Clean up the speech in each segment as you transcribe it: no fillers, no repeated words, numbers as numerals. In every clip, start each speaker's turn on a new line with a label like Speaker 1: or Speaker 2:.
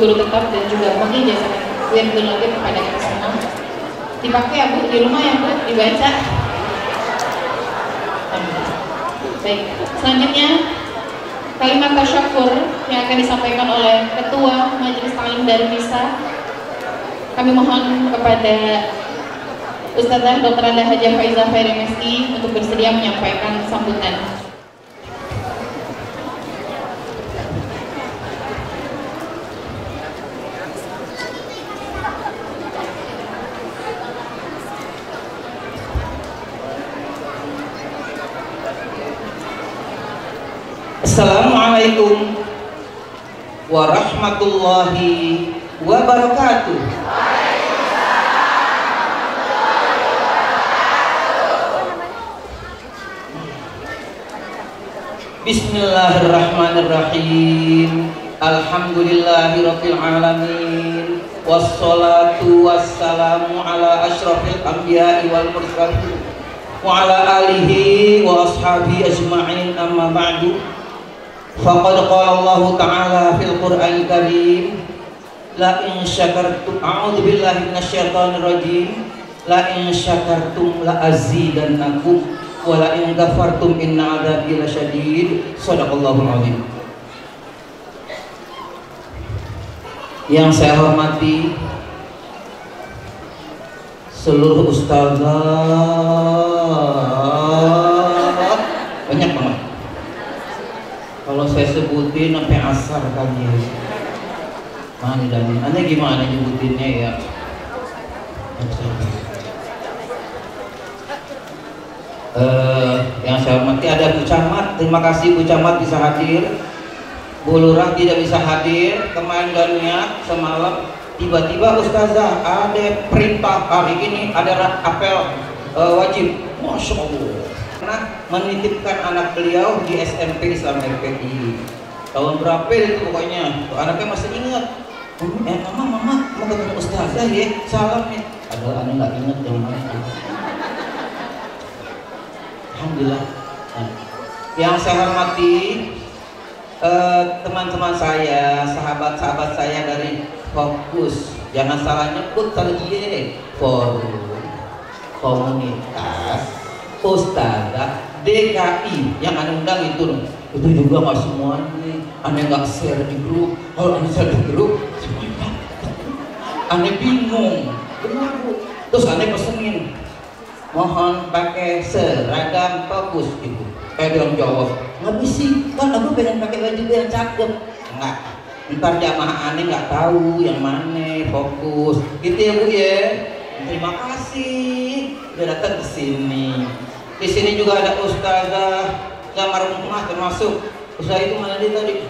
Speaker 1: guru tetap dan juga mengijazahkan wirdul Latif kepada kita semua. Dipakai ya Bu, di rumah ya Bu, dibaca. Baik, selanjutnya kalimat tasyakur yang akan disampaikan oleh Ketua Majelis Ta'lim Darul Nisa. Kami mohon kepada Ustazah Dr. Anda Hajah Faizah Khairi MSI untuk bersedia menyampaikan sambutan.
Speaker 2: Assalamualaikum warahmatullahi wabarakatuh. Bismillahirrahmanirrahim. Alhamdulillahirabbil alamin. Wassalatu wassalamu ala asyrafil anbiya'i wal mursalin wa ala alihi wa ashabihi ajma'in, amma ba'du. Faqad qala Allah Ta'ala fil Qur'anil Karim, la in syakartum, a'udzu billahi minasyaitonir rajim, la in syakartum la azidannakum wa la in kafartum inna 'adzabi lasyadid. Shadaqallahul azim. Yang saya hormati seluruh ustazah, banyak banget. Kalau saya sebutin sampai asar kan ya. Mana dan aneh gimana nyebutinnya ya? Yang saya hormati ada Bu Camat. Terima kasih Bu Camat bisa hadir. Bu Lurah tidak bisa hadir. Kemarin dan niat semalam. Tiba-tiba Ustazah ada perintah hari ini ada apel wajib. Masya Allah. Pernah menitipkan anak beliau di SMP Islam RPI tahun berapa itu pokoknya. Anaknya masih ingat. Mama mau ketemu Ustazah ya, salam ya. Ada anak nggak ingat yang mana. Alhamdulillah. Nah, yang saya hormati teman-teman saya, sahabat-sahabat saya dari Fokus, jangan salah nyebut tadi forum komunitas Ustazah DKI yang anda undang itu juga nggak semuanya. Anda nggak share di grup. Kalau anda share di grup semuanya anda bingung. Benar Bu. Terus anda pesenin mohon pakai seragam Fokus gitu. Dia jawab nggak bisa kan aku pengen pakai baju yang cakep. Enggak, ntar jamaah aneh nggak tahu yang mana Fokus gitu ya Bu ya. Terima kasih udah datang ke sini. Di sini juga ada Ustazah Zamarumah termasuk. Ustazah itu mana dia tadi?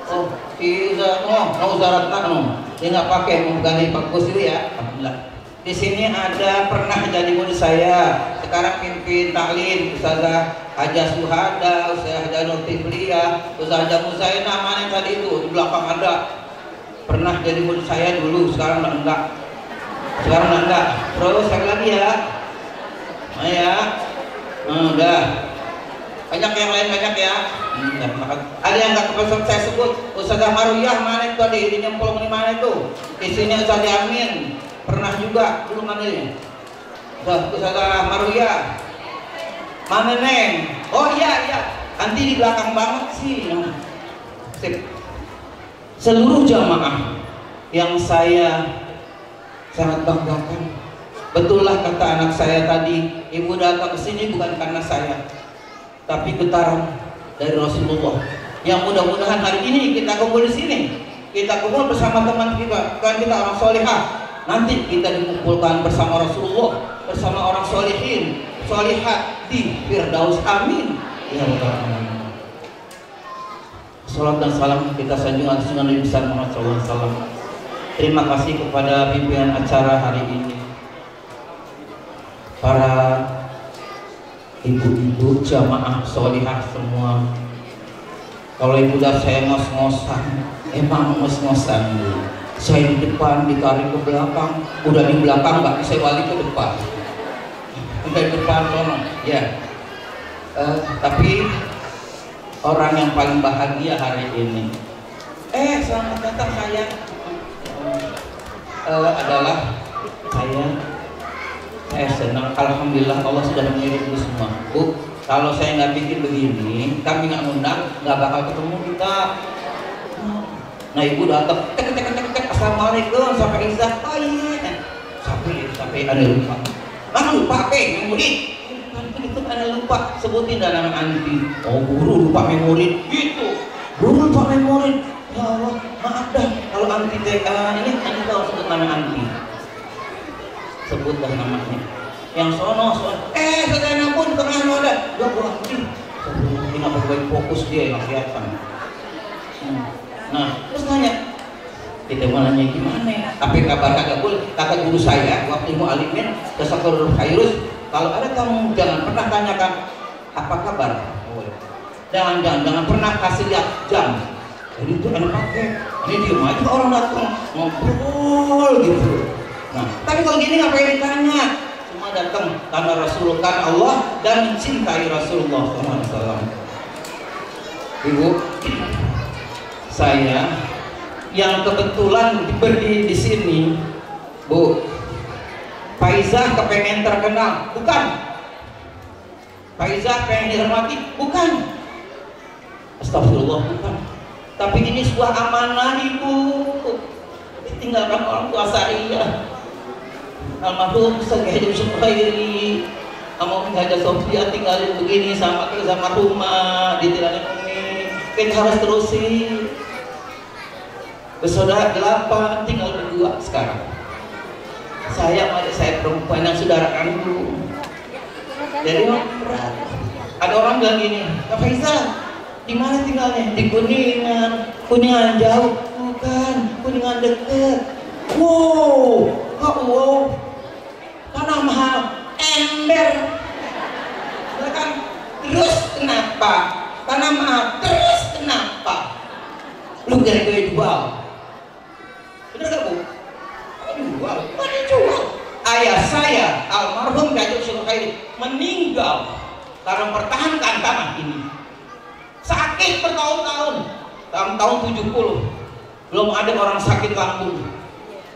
Speaker 2: Oh, Ustazah, Ustazah Ratna, dia nggak pakai mau ganti Fokus itu ya. Alhamdulillah. Di sini ada pernah jadi murid saya, sekarang pimpin taklim Ustazah Hajah Suhada, Ustazah Hajah Nur Tifliyah, Ustazah Hajah Musaina, mana yang tadi itu di belakang ada. Pernah jadi murid saya dulu, sekarang enggak. Sekarang enggak. Terus sekali lagi ya. Nah ya. Udah. Banyak yang lain banyak ya. Ada yang nggak kepesan saya sebut. Ustazah Maruyah mana itu tadi di nyemplung di mana itu? Isinya Ustazah Amin. Pernah juga dulu mana ini? Ustazah Maruyah. Mana Neng? Oh iya. Nanti di belakang banget sih. Sip. Seluruh jamaah yang saya sangat banggakan. Betullah kata anak saya tadi, ibu datang ke sini bukan karena saya, tapi getaran dari Rasulullah. Yang mudah-mudahan hari ini kita kumpul di sini, kita kumpul bersama teman kita, kan kita orang solihah. Nanti kita dikumpulkan bersama Rasulullah, bersama orang solihin, solihat di Firdaus. Amin. Ya Allah. Salam dan salam kita sanjung atas Nabi besar Muhammad SAW. Terima kasih kepada pimpinan acara hari ini, para ibu-ibu jamaah solihah semua. Kalau ibu dah saya ngos-ngosan, emang ngos-ngosan bu. Saya di depan ditarik ke belakang, udah di belakang nggak bisa balik ke depan. Udah di depan tolong, ya. Tapi orang yang paling bahagia hari ini. Selamat datang sayang. adalah saya senang, alhamdulillah Allah sudah mengirim itu semua. Bu, kalau saya nggak bikin begini, kami nggak ngundang, nggak bakal ketemu kita. Nah ibu datang, assalamualaikum, sampai Izzah, oh iya, sampai ada lupa, lupa apa? Memori, itu ada lupa, sebutin dan nama anti. Oh guru lupa memori, gitu, guru lupa memori. Ya Allah, maaf dah, kalau anti ini tahu sebut nama anti. Sebut dah namanya yang sono saya pun tengah ada gua anjing ini apa baik fokus dia yang kelihatan. Nah terus nanya kita mau nanya gimana apa kabar kagak boleh kata guru saya waktu ilmu alimin Tasawwur Khairus kalau ada kamu jangan pernah tanyakan apa kabar jangan pernah kasih lihat jam jadi itu enak pakai ini diem aja orang datang ngobrol gitu. Nah, tapi kalau gini ngapain ditanya? Cuma datang karena Rasulullah, karena Allah dan mencintai Rasulullah SAW. Ibu, saya yang kebetulan berdiri di sini, Bu, Faizah kepengen terkenal, bukan? Faizah pengen dihormati, bukan? Astagfirullah, bukan. Tapi ini sebuah amanah, Ibu. Ditinggalkan orang tua saya. Almarhum Ustaz Haji Syukhairi sama Haja Sofia tinggalin begini sama rumah ditinggalin Umi kita harus terusin bersaudara 8 tinggal berdua sekarang saya sama adik saya perempuan yang saudara kandung jadi berat ada orang bilang gini Kak Faizal di mana tinggalnya? Di Kuningan jauh bukan Kuningan deket wow tanah mahal ember kan terus kenapa tanah mahal terus kenapa lu gara-gara jual bener gak Bu? Mana jual ayah saya almarhum Haji Syukhairi meninggal karena mempertahankan tanah ini sakit bertahun-tahun tahun 70 belum ada orang sakit lambung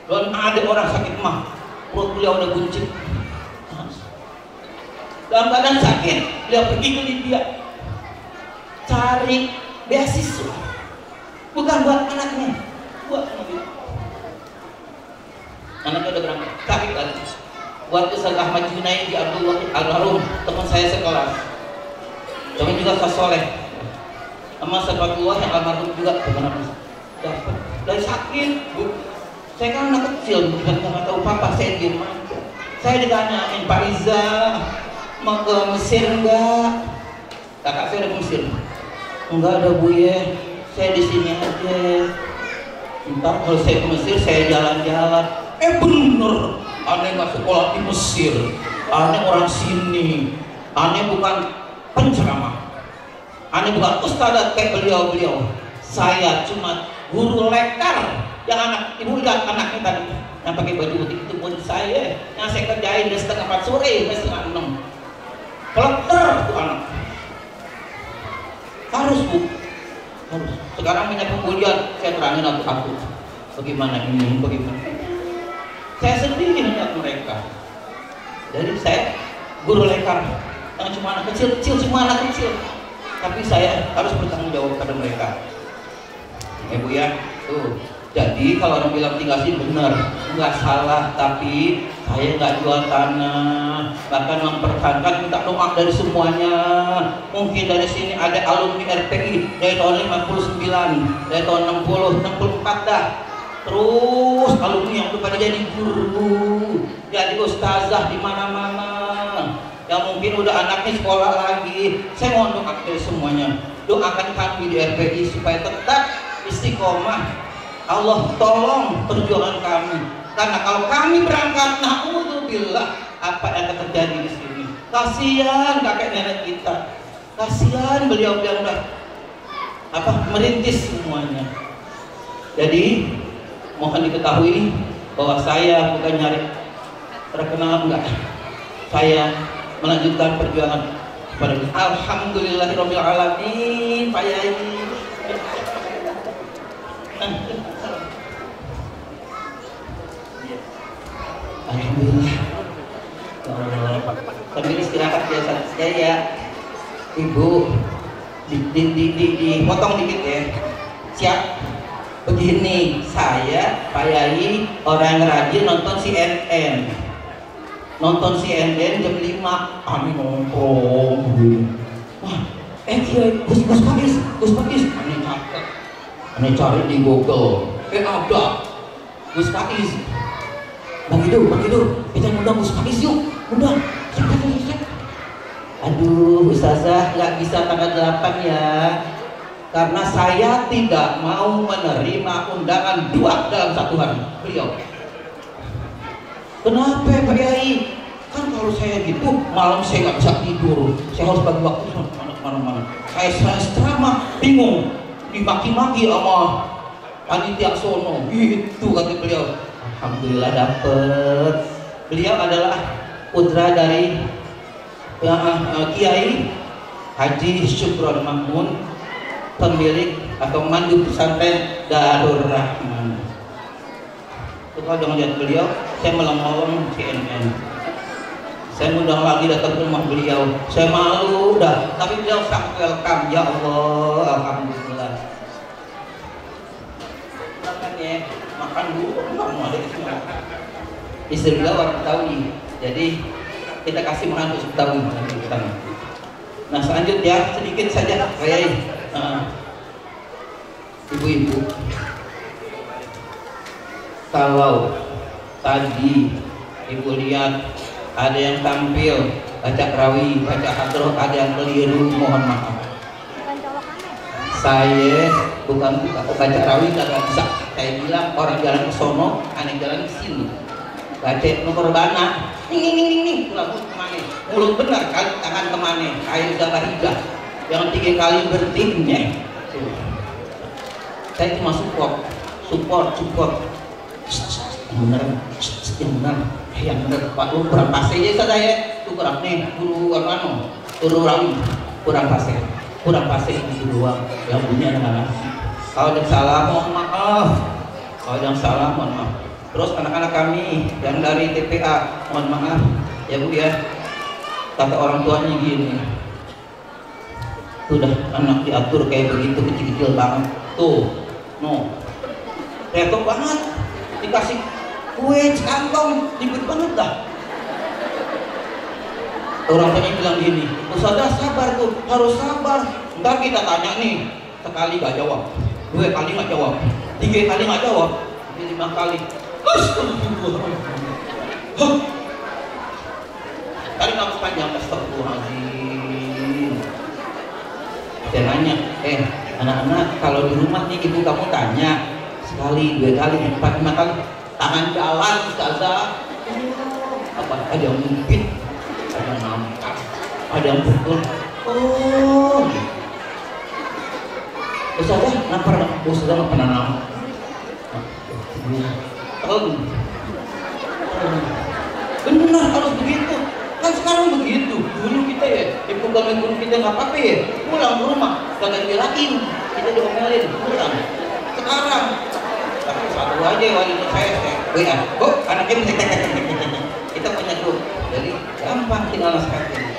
Speaker 2: belum ada orang sakit mah perut beliau udah buncit dalam keadaan sakit beliau pergi ke Libya cari beasiswa bukan buat anaknya buat anaknya udah berangkat sakit lagi buat Ustaz Ahmad Junaid di Abdullah Al-Harum teman saya sekelas teman juga Ustaz Soleh sama Sahabatullah yang almarhum juga teman-teman dapat dari sakit Bu saya kan anak kecil, bukan nggak tahu papa, saya diem aja. Saya ditanyain Pak Riza mau ke Mesir enggak? Kakak saya udah ke Mesir. Enggak ada Bu ya, saya di sini aja. Ntar kalau saya ke Mesir saya jalan-jalan. Bener, aneh nggak sekolah di Mesir, aneh orang sini, aneh bukan penceramah, aneh bukan ustadzat kayak beliau-beliau. Saya cuma guru lekar. Yang anak, ibu lihat anaknya tadi yang pakai baju putih itu pun saya yang saya kerjain dari setengah 4 sore sampai setengah 6 pelekter itu anak harus Bu harus sekarang banyak pengujian saya terangin aku bagaimana ini bagaimana saya sendiri melihat mereka jadi saya guru lekar yang cuma anak kecil semua anak kecil tapi saya harus bertanggung jawab kepada mereka ya Bu ya tuh. Jadi kalau orang bilang tinggal sini benar, nggak salah, tapi saya nggak jual tanah, bahkan mempertahankan minta doa dari semuanya. Mungkin dari sini ada alumni RPI dari tahun 59, dari tahun 60, 64 dah. Terus alumni yang udah pada jadi guru, jadi ustazah di mana-mana. Yang mungkin udah anaknya sekolah lagi. Saya mohon doa dari semuanya. Doakan kami di RPI supaya tetap istiqomah. Allah tolong perjuangan kami karena kalau kami berangkat na'udzubillah apa yang akan terjadi di sini kasihan kakek nenek kita kasihan beliau-beliau udah merintis semuanya jadi mohon diketahui bahwa saya bukan nyari terkenal enggak saya melanjutkan perjuangan kepada alhamdulillahirabbil alamin Pak Yai Alhamdulillah. Sambil istirahat biasa ya, Ibu. Dipotong dikit ya. Siap. Begini, saya Pak Yai orang rajin nonton CNN. Nonton CNN jam 5, kami nongkrong. Wah, Kiai, Gus Pakis, aneh capek. Aneh cari di Google. Ada Gus Pakis. Bang Ido, kita undang Gus Pakis yuk. Undang. Siap. Aduh, Ustazah nggak bisa tanggal 8 ya. Karena saya tidak mau menerima undangan 2 dalam 1 hari. Beliau. Kenapa Pak Yai? Kan kalau saya gitu malam saya nggak bisa tidur. Saya harus bagi waktu mana-mana. Saya ceramah bingung, dimaki-maki sama panitia sono. Itu kata beliau. Alhamdulillah dapet. Beliau adalah putra dari Kiai Haji Syukron Mahmud, pemilik atau mandu pesantren Darul Rahman. Kalau dengan lihat beliau, saya melong-melong CNN. Saya undang lagi datang ke rumah beliau. Saya malu dah, tapi beliau sangat welcome. Ya Allah, alhamdulillah. Makan dulu, kamu ada di sini. Istri beliau orang Betawi, jadi kita kasih makan untuk Betawi. Nah selanjutnya sedikit saja, ibu-ibu. Kalau tadi ibu lihat ada yang tampil baca rawi, baca hadroh, ada yang keliru, mohon maaf. Saya bukan baca rawi kagak bisa. Saya bilang orang jalan ke sono, aneh jalan ke sini. Baca nomor bana, ning, kemana? Mulut benar kali, tangan kemana? Air udah hijau. Yang 3 kali berhentinya. Saya cuma support. Yang benar Pak Lu kurang pasir aja saya itu kurang nih guru rawi kurang pasir itu doang yang punya dengan nasi. Kalau yang salah mohon maaf. Terus anak-anak kami yang dari TPA mohon maaf ya Bu ya, kata orang tuanya gini, sudah anak diatur kayak begitu kecil-kecil banget tuh, retok banget dikasih kue sekantong ribet banget dah. Orang tuanya bilang gini, Ustazah sabar tuh, harus sabar. Ntar kita tanya nih, sekali gak jawab, 2 kali gak jawab, 3 kali gak jawab, 5 kali. Tadi nafas panjang, astagfirullahaladzim. Saya nanya, anak-anak kalau di rumah nih ibu kamu tanya sekali, 2 kali, 4, 5 kali, tangan jalan Ustazah. Apa ada yang ngupit, ada yang nampak, ada yang pukul. Ustazah nggak pernah nampak. Benar harus begitu. Kan sekarang begitu. Dulu kita ya, guru kita nggak apa-apa ya, pulang ke rumah kagak dibelain, kita diomelin, pulang. Sekarang tapi satu aja wali saya WA, anaknya kita punya grup, jadi gampang tinggal nasihatin.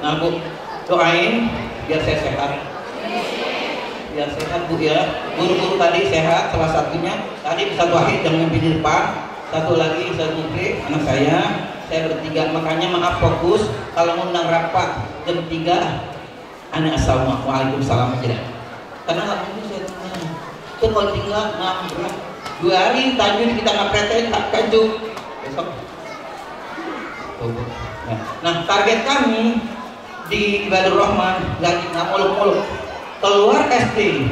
Speaker 2: Nah Bu, doain biar saya sehat. Biar sehat Bu ya. Guru-guru tadi sehat, salah satunya tadi satu akhir yang mimpi di depan, satu lagi Ustaz Mukri, anak saya bertiga. Makanya maaf fokus kalau ngundang rapat jam 3 aneh assalamualaikum waalaikumsalam aja. Karena nggak mungkin saya tanya. Itu kalau tinggal ngambil 2 hari tajud kita nggak pretein tak tajud besok. Nah target kami di Ibadur Rahman lagi nggak muluk-muluk. Keluar SD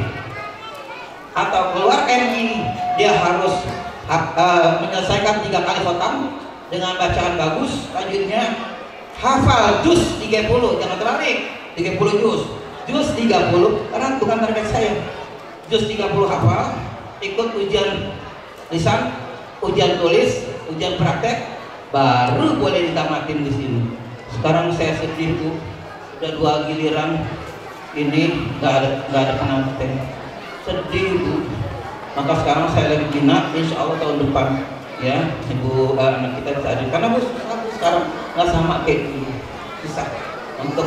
Speaker 2: atau keluar MI dia harus menyelesaikan 3 kali khotam dengan bacaan bagus, lanjutnya hafal juz 30, jangan terbalik, 30 juz 30 karena bukan target saya. Juz 30 hafal, ikut ujian lisan, ujian tulis, ujian praktek, baru boleh ditamatin di sini. Sekarang saya sedih Bu, udah 2 giliran ini nggak ada pengantin, sedih Bu. Maka sekarang saya lagi bina, insya Allah tahun depan ya ibu anak kita bisa hadir karena aku sekarang nggak sama kayak dulu, susah untuk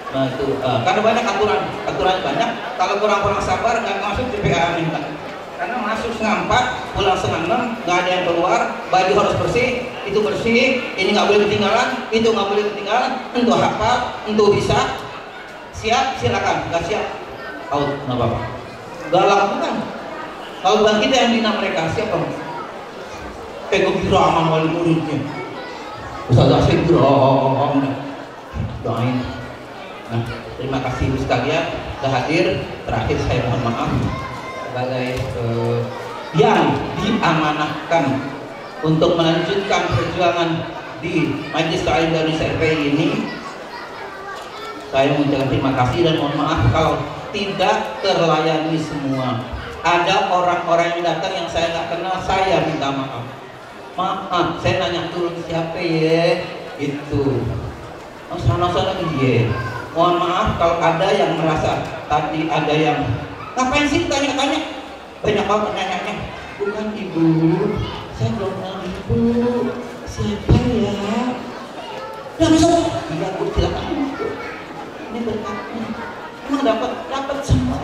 Speaker 2: itu karena banyak aturan banyak. Kalau kurang sabar nggak masuk TPA minta, karena masuk setengah 4 pulang setengah 6 nggak ada yang keluar, baju harus bersih, itu bersih, ini nggak boleh ketinggalan, itu nggak boleh ketinggalan, untuk hafal, untuk bisa siap silakan, nggak siap out, nggak apa-apa. Galak bukan, kalau bukan kita yang bina mereka, siapa? Kegembiraan wali muridnya, Ustazah saya doain. Nah, terima kasih ibu sekalian sudah hadir. Terakhir saya mohon maaf sebagai yang diamanahkan untuk melanjutkan perjuangan di Majelis Ta'lim Indonesia RPI ini. Saya mengucapkan terima kasih dan mohon maaf kalau tidak terlayani semua. Ada orang-orang yang datang yang saya nggak kenal, saya minta maaf. Maaf, saya nanya dulu siapa ya itu. Oh, sana-sana dia. Mohon maaf kalau ada yang merasa tadi ada yang ngapain sih tanya-tanya, banyak banget nanya-nanya. Bukan ibu, saya belum kenal ibu, siapa ya? Langsung, iya bu silakan. Ini berkatnya, emang dapat semua.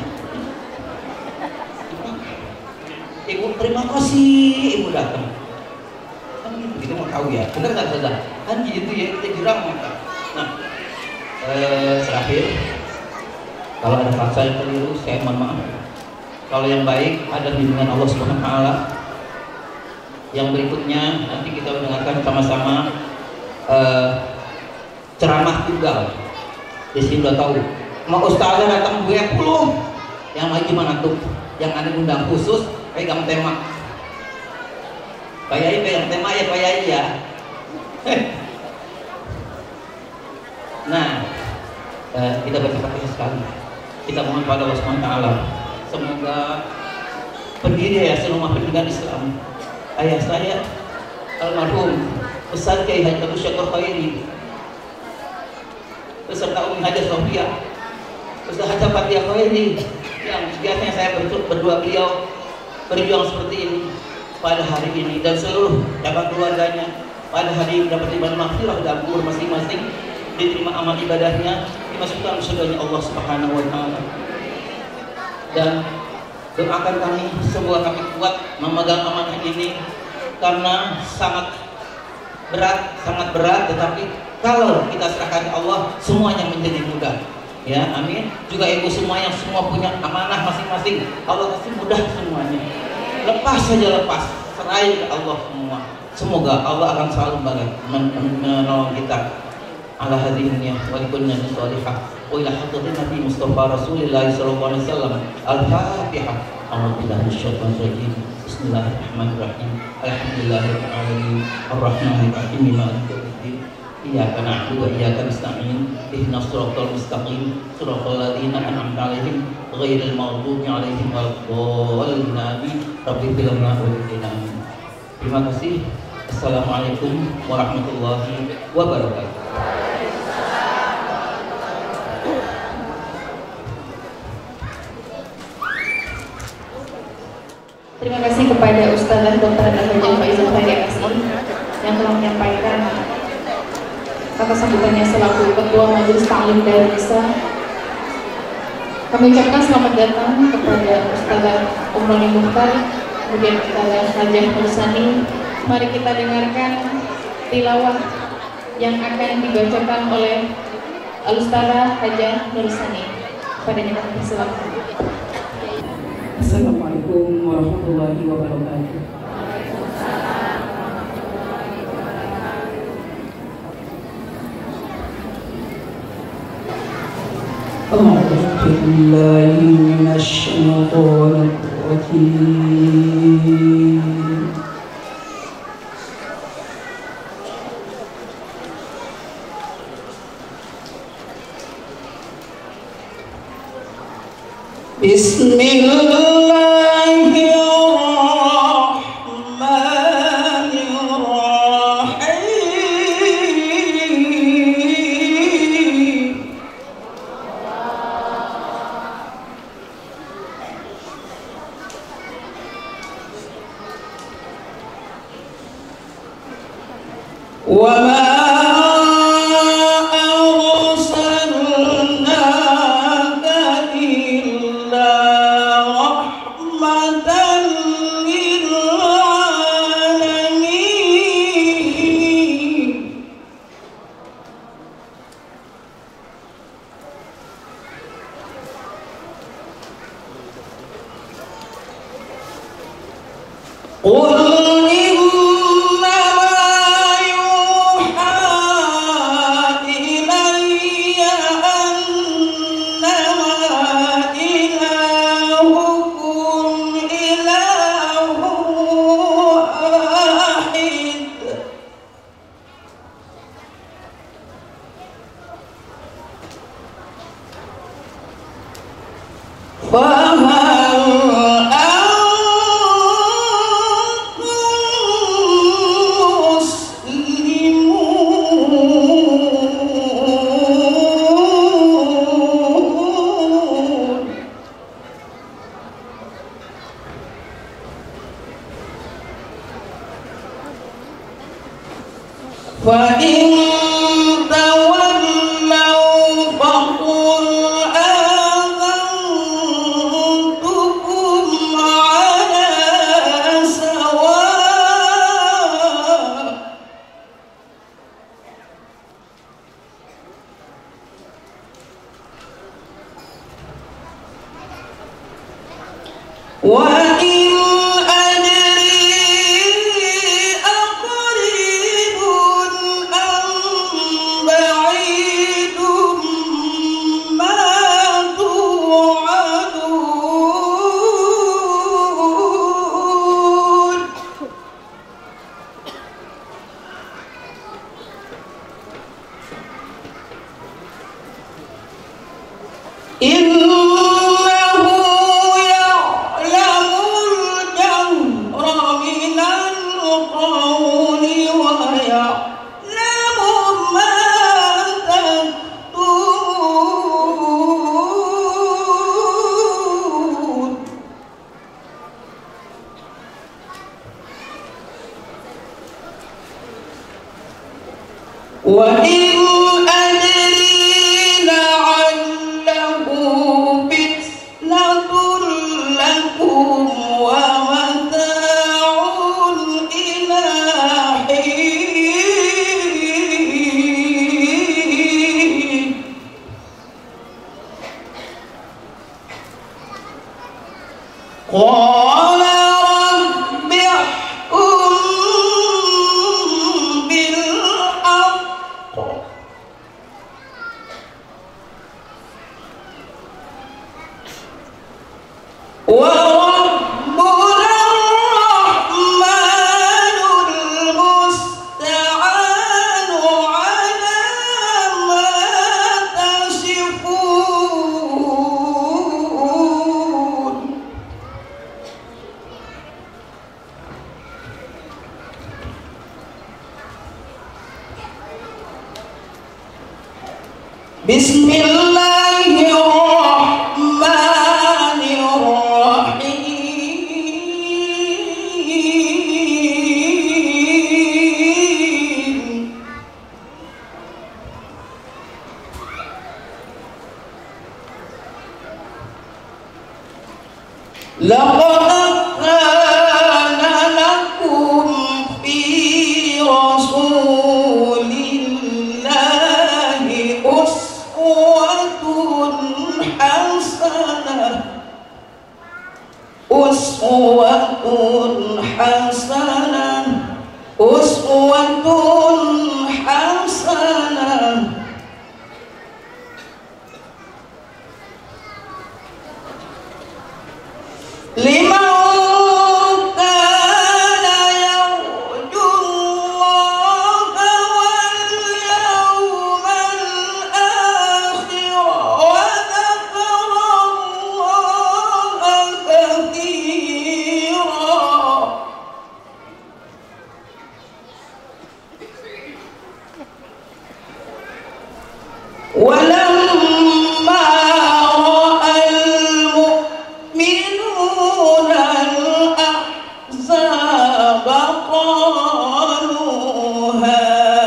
Speaker 2: Ibu terima kasih, ibu datang. Kan gitu, kita mau tahu ya, benar nggak saudara? Kan gitu ya, kita girang mata. Nah, terakhir, kalau ada kata yang keliru, saya mohon maaf. Kalau yang baik ada bimbingan Allah Subhanahu Wa Taala. Yang berikutnya nanti kita mendengarkan sama-sama ceramah tunggal. Di sini udah tahu. Mau ustazah datang 20, yang maju mana tuh? Yang ada undang khusus pegang tema. Pak Yai pegang tema ya Pak Yai ya. Nah, kita berterima sekali. Kita mohon pada Allah Subhanahu Wa Taala, semoga pendiri Yayasan Rumah Pendidikan Islam ayah saya almarhum Ustaz Kiai Haji Abdul Syakur Khairi beserta Umi Haja Sofia, Ustaz Haja Fatia Khairi yang biasanya saya berdua beliau berjuang seperti ini pada hari ini, dan seluruh dapat keluarganya pada hari ini dapat ibadah maghfirah dan kubur masing-masing, diterima amal ibadahnya, dimasukkan surganya Allah Subhanahu Wa Taala. Dan doakan kami semoga kami kuat memegang amanah ini karena sangat berat, tetapi kalau kita serahkan Allah semuanya menjadi mudah. Ya, amin. Juga ibu semua yang semua punya amanah masing-masing, Allah kasih mudah semuanya. Lepas saja, serai ke Allah semua. Semoga Allah akan selalu menolong kita. Ala hadhihi wa likulli salihah wa ila hadratin Nabi Mustafa Rasulullah sallallahu alaihi wasallam. Al-Fatihah. A'udzubillahi minasyaitonir rajim. Bismillahirrahmanirrahim. Alhamdulillahirabbil alamin. Arrahmanir rahim. Maliki yaumiddin. Iyyaka na'budu wa iyyaka nasta'in. Ihdinas siratal mustaqim. Siratal ladzina an'amta 'alaihim ghairil maghdubi 'alaihim waladdallin. Amin. Rabbil alamin. Terima kasih. Assalamualaikum warahmatullahi wabarakatuh.
Speaker 1: Terima kasih kepada Ustazah Dr. Al-Hajjah Faizah Faryasi yang telah menyampaikan kata sambutannya selaku Ketua Majelis Ta'lim Darunisa. Kami ucapkan selamat datang kepada Ustazah Umroni Mukhtar, kemudian Ustazah Hajjah Nursani. Mari kita dengarkan tilawah yang akan dibacakan oleh Al-Ustazah Hajjah Nursani. Padanya kami persilakan.
Speaker 3: Assalamualaikum warahmatullahi wabarakatuh. A'udzu billahi minasy syaithanir rajim. Bismillahirrahmanirrahim. وما أرسلناك إلا رحمة للعالمين قل فهل فإن تولوا فقل آذنتكم على سواء وإن إنه يعلم الجهر من القول ويعلم ما تكتمون وإن قال رب احكم بالحق وربنا الرحمن المستعان على ما تصفون بسم الله الرحمن الرحيم لقد كان لكم في رسول الله أسوة حسنة لمن كان يرجو الله واليوم الآخر وذكر الله كثيرا ولما رأى المؤمنون الأحزاب قالوا هذا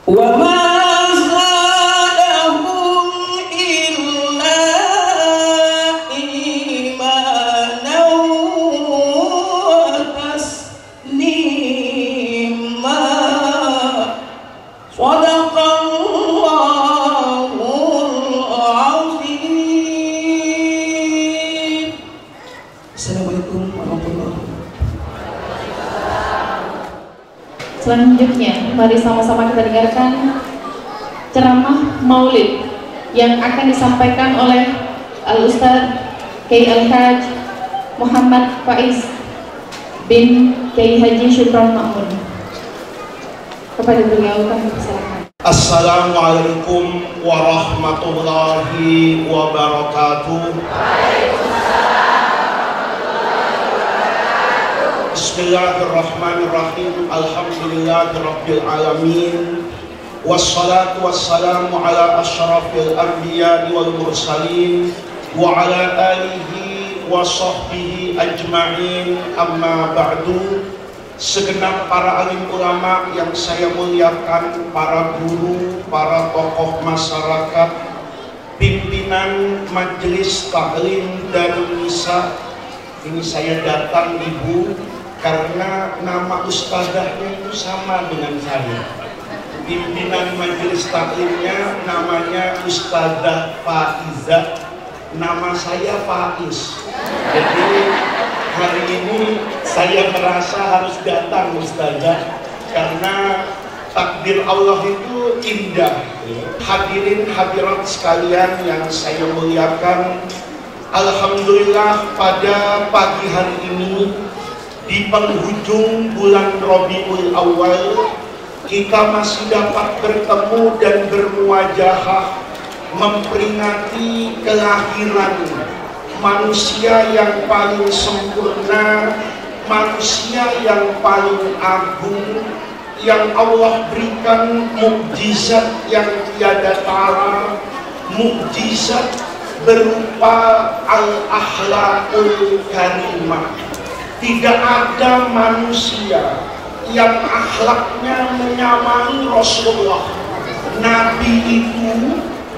Speaker 3: وما زادهم إلا إيمانا وتسليما صدق الله العظيم. Assalamualaikum warahmatullahi wabarakatuh.
Speaker 1: Selanjutnya, mari sama-sama kita dengarkan ceramah Maulid yang akan disampaikan oleh Al-Ustadz Kiai Al-Haj Muhammad Faiz bin Kiai Haji Syukron Ma'mun. Kepada beliau kami persilakan.
Speaker 4: Assalamualaikum warahmatullahi wabarakatuh. Bismillahirrahmanirrahim. Alhamdulillahirabbil alamin. Wassalatu wassalamu ala asyrafil anbiya'i wal mursalin wa ala alihi wa sahbihi ajma'in. Amma ba'du. Segenap para alim ulama yang saya muliakan, para guru, para tokoh masyarakat, pimpinan majelis taklim Darun Nisa. Ini saya datang Ibu karena nama ustazahnya itu sama dengan saya. Pimpinan majelis taklimnya namanya Ustazah Faizah, nama saya Faiz. Jadi hari ini saya merasa harus datang Ustazah karena takdir Allah itu indah. Hadirin hadirat sekalian yang saya muliakan, alhamdulillah pada pagi hari ini di penghujung bulan Rabiul Awal kita masih dapat bertemu dan bermuajahah memperingati kelahiran manusia yang paling sempurna, manusia yang paling agung, yang Allah berikan mukjizat yang tiada tara, mukjizat berupa al-akhlaqul karimah. Tidak ada manusia yang akhlaknya menyamai Rasulullah. Nabi itu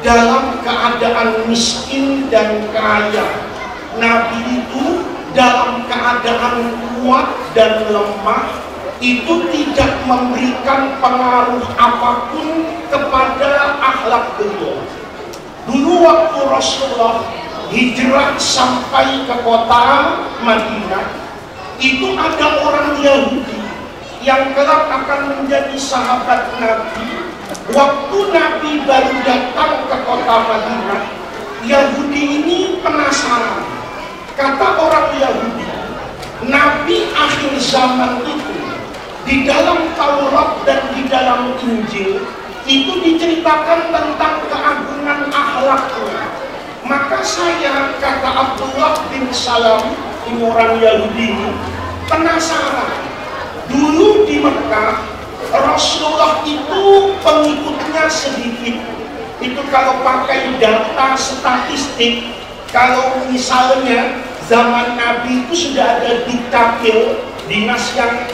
Speaker 4: dalam keadaan miskin dan kaya, Nabi itu dalam keadaan kuat dan lemah, itu tidak memberikan pengaruh apapun kepada akhlak beliau. Dulu waktu Rasulullah hijrah sampai ke kota Madinah, itu ada orang Yahudi yang kelak akan menjadi sahabat Nabi. Waktu Nabi baru datang ke kota Madinah, Yahudi ini penasaran. Kata orang Yahudi, Nabi akhir zaman itu di dalam Taurat dan di dalam Injil itu diceritakan tentang keagungan akhlaknya. Maka saya, kata Abdullah bin Salam, ini orang Yahudi, penasaran. Dulu di Mekah, Rasulullah itu pengikutnya sedikit. Itu kalau pakai data statistik, kalau misalnya zaman Nabi itu sudah ada dukcapil, dinas yang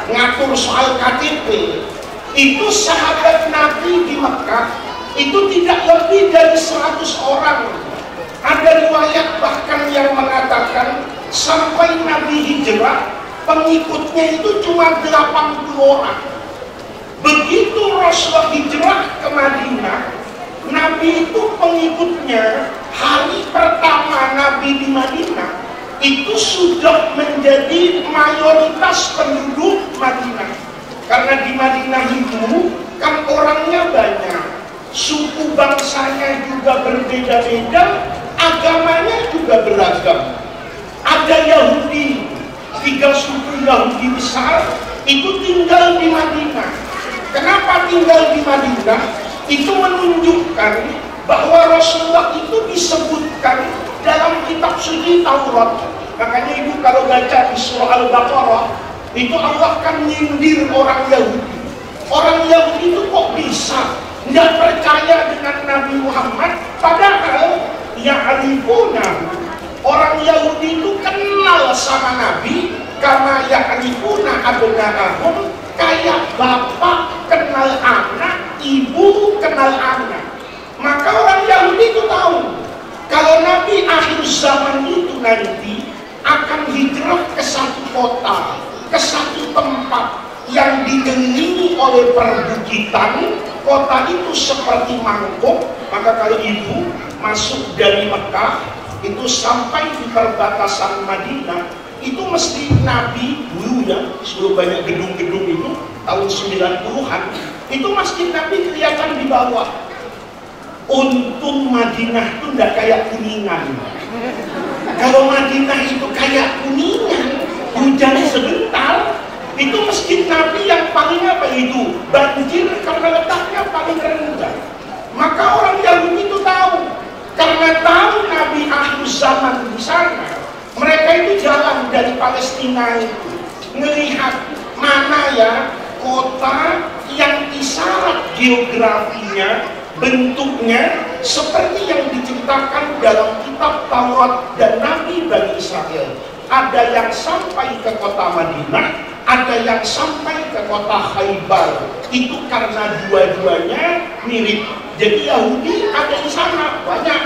Speaker 4: ngatur soal KTP, itu sahabat Nabi di Mekah itu tidak lebih dari 100 orang. Ada riwayat bahkan yang mengatakan sampai Nabi hijrah, pengikutnya itu cuma 80 orang. Begitu Rasulullah hijrah ke Madinah, Nabi itu pengikutnya hari pertama Nabi di Madinah itu sudah menjadi mayoritas penduduk Madinah. Karena di Madinah itu kan orangnya banyak, suku bangsanya juga berbeda-beda, agamanya juga beragam. Ada Yahudi, 3 suku Yahudi besar itu tinggal di Madinah. Kenapa tinggal di Madinah? Itu menunjukkan bahwa Rasulullah itu disebutkan dalam kitab suci Taurat. Makanya ibu kalau baca di surah Al-Baqarah, itu Allah kan nyindir orang Yahudi. Orang Yahudi itu kok bisa nggak percaya dengan Nabi Muhammad, padahal ya'rifuna, Orang Yahudi itu kenal sama Nabi karena ya'rifuna abna'ahum, kayak bapak kenal anak, ibu kenal anak. Maka orang Yahudi itu tahu kalau Nabi akhir zaman itu nanti akan hijrah ke satu kota, ke satu tempat yang dikelilingi oleh perbukitan. Kota itu seperti mangkuk. Maka kalau ibu masuk dari Mekah itu sampai di perbatasan Madinah, itu mesti Nabi dulu ya, sebelum banyak gedung-gedung itu tahun 90-an, itu masjid Nabi kelihatan di bawah. Untung Madinah itu tidak kayak Kuningan. Kalau Madinah itu kayak Kuningan, hujan sebentar, itu masjid Nabi yang paling apa itu? Banjir karena letaknya paling rendah. Maka orang Yahudi itu tahu, karena tahu Nabi akhir zaman di sana, mereka itu jalan dari Palestina itu melihat mana ya kota yang isyarat geografinya, bentuknya seperti yang diceritakan dalam kitab Taurat dan Nabi Bani Israel. Ada yang sampai ke kota Madinah, ada yang sampai ke kota Khaybar. Itu karena dua-duanya mirip. Jadi Yahudi ada di sana banyak.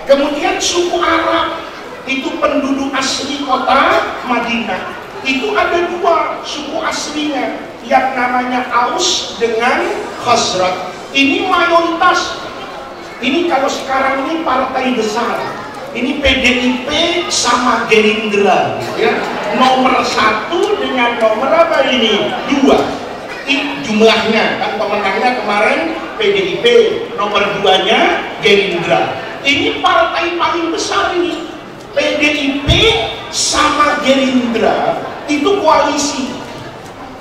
Speaker 4: Kemudian suku Arab itu penduduk asli kota Madinah. Itu ada dua suku aslinya, yang namanya Aus dengan Khazraj. Ini mayoritas. Ini kalau sekarang ini partai besar. Ini PDIP sama Gerindra, ya. Nomor 1 dengan nomor apa ini? 2. Ini jumlahnya, kan pemenangnya kemarin PDIP, nomor 2-nya Gerindra. Ini partai paling besar ini. PDIP sama Gerindra itu koalisi.